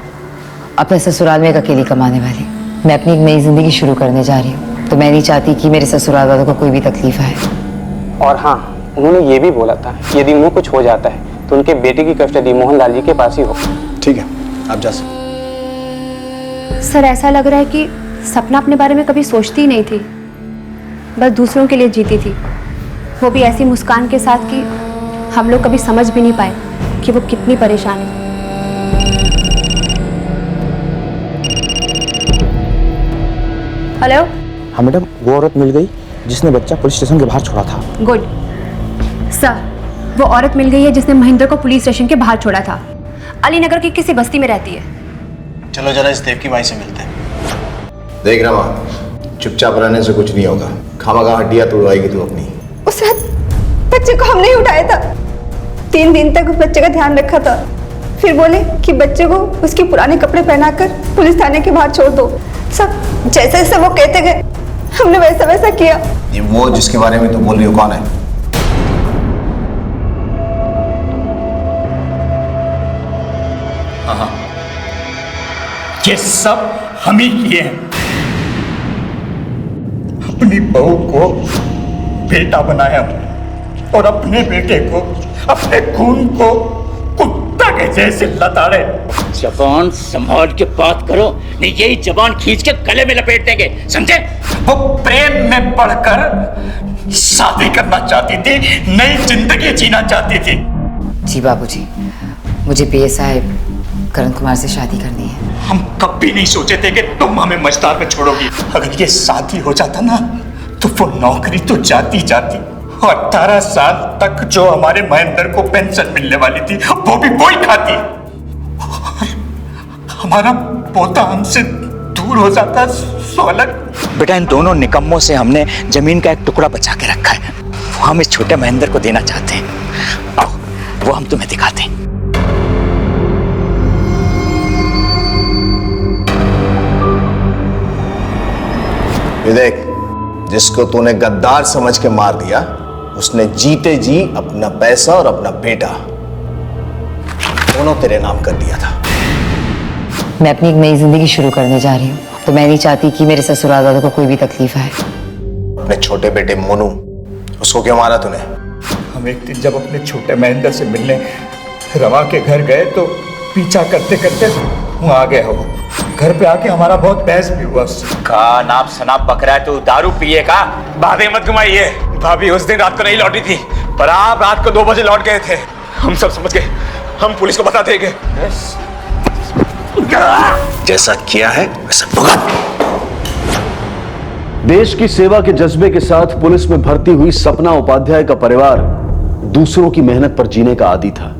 अपने ससुराल में एक अकेली कमाने वाली। मैं अपनी एक नई जिंदगी शुरू करने जा रही हूँ, तो मैं नहीं चाहती कि मेरे ससुराल वालों को कोई भी तकलीफ आए। और हाँ, उन्होंने ये भी बोला था, यदि उन्हें कुछ हो जाता है तो उनके बेटे की कस्टडी मोहनलाल जी के पास ही हो। ठीक है, आप जा सकते। सर, ऐसा लग रहा है कि सपना अपने बारे में कभी सोचती ही नहीं थी, बस दूसरों के लिए जीती थी, वो भी ऐसी मुस्कान के साथ कि हम लोग कभी समझ भी नहीं पाए कि वो कितनी परेशान है। हेलो। हाँ मैडम, वो औरत मिल गई जिसने बच्चा पुलिस स्टेशन के बाहर छोड़ा था। गुड सर, वो औरत मिल गई है जिसने महेंद्र को पुलिस स्टेशन के बाहर छोड़ा था। अलीनगर की किसी बस्ती में रहती है। चलो जरा इस देव की माई से मिलते हैं। देख रमा, चुपचाप रहने से कुछ नहीं होगा, खामखा हड्डियां तोड़वाएगी तू अपनी। उस रात बच्चे को हमने ही उठाया था, 3 दिन तक उस बच्चे का ध्यान रखा था, फिर बोले कि बच्चे को उसके पुराने कपड़े पहनाकर पुलिस थाने के बाहर छोड़ दो। सब जैसे जैसे वो कहते गए, हमने वैसा वैसा किया। ये वो जिसके बारे में तू बोल रही हो कौन है? हाँ, ये सब हम ही किए हैं। अपनी बहू को बेटा बनाया और अपने बेटे को, अपने खून को कुत्ता के जैसे लताड़े। जबान संभाल के बात करो, नहीं यही जबान खींच के गले में लपेट देंगे, समझे? वो प्रेम में बढ़कर शादी करना चाहती थी, नई जिंदगी जीना चाहती थी। जी बाबूजी, मुझे पीएसआई करण कुमार से शादी करनी है। हम कभी नहीं सोचे थे कि तुम हमें मझधार में छोड़ोगी। अगर ये शादी हो जाता ना तो वो नौकरी तो जाती जाती, और 18 साल तक जो हमारे महेंद्र को पेंशन मिलने वाली थी वो भी वही खाती, और हमारा पोता हमसे दूर हो जाता। सोलक बेटा, इन दोनों निकम्मों से हमने जमीन का एक टुकड़ा बचा के रखा है, वो हम इस छोटे महेंद्र को देना चाहते हैं। आओ, वो हम तुम्हें दिखाते हैं। ये देख, जिसको तूने गद्दार समझ के मार दिया, उसने जीते जी अपना पैसा और अपना बेटा दोनों तेरे नाम कर दिया था। मैं अपनी एक नई जिंदगी शुरू करने जा रही हूँ, तो मैं नहीं चाहती कि मेरे ससुराल वालों को कोई भी तकलीफ आए। अपने छोटे बेटे मोनू, उसको क्यों मारा तूने? हम एक दिन जब अपने छोटे महेंद्र से मिलने रवा के घर गए तो पीछा करते करते वहां आ गया। वो घर पे आके हमारा बहुत बहस भी हुआ उससे। का नाम सनाब बकरा है, तू दारू पिए का? बातें मत घुमाइए। भाभी उस दिन रात को नहीं लौटी थी, पर आप रात को 2 बजे लौट गए थे। हम सब समझ गए, हम पुलिस को बता देंगे। जैसा किया है वैसा भुगत। देश की सेवा के जज्बे के साथ पुलिस में भर्ती हुई सपना उपाध्याय का परिवार दूसरों की मेहनत पर जीने का आदी था,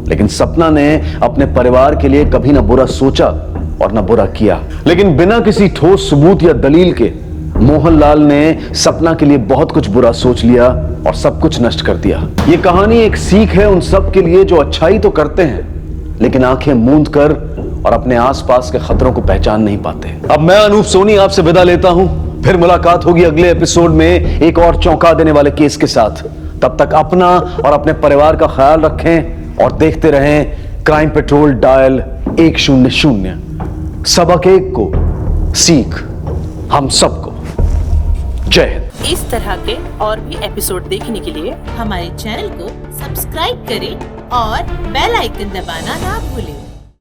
लेकिन सपना ने अपने परिवार के लिए कभी ना बुरा सोचा और ना बुरा किया। लेकिन बिना किसी ठोस सबूत या दलील के मोहनलाल ने सपना के लिए बहुत कुछ बुरा सोच लिया और सब कुछ नष्ट कर दिया। ये कहानी एक सीख है उन सब के लिए जो अच्छाई तो करते हैं, लेकिन आंखें मूंद कर और अपने आसपास के खतरों को पहचान नहीं पाते। अब मैं अनूप सोनी आपसे विदा लेता हूं, फिर मुलाकात होगी अगले एपिसोड में एक और चौंका देने वाले केस के साथ। तब तक अपना और अपने परिवार का ख्याल रखें और देखते रहें क्राइम पेट्रोल डायल 100। सबक एक को सीख हम सबको। जय हिंद। इस तरह के और भी एपिसोड देखने के लिए हमारे चैनल को सब्सक्राइब करें और बेल आइकन दबाना ना भूलें।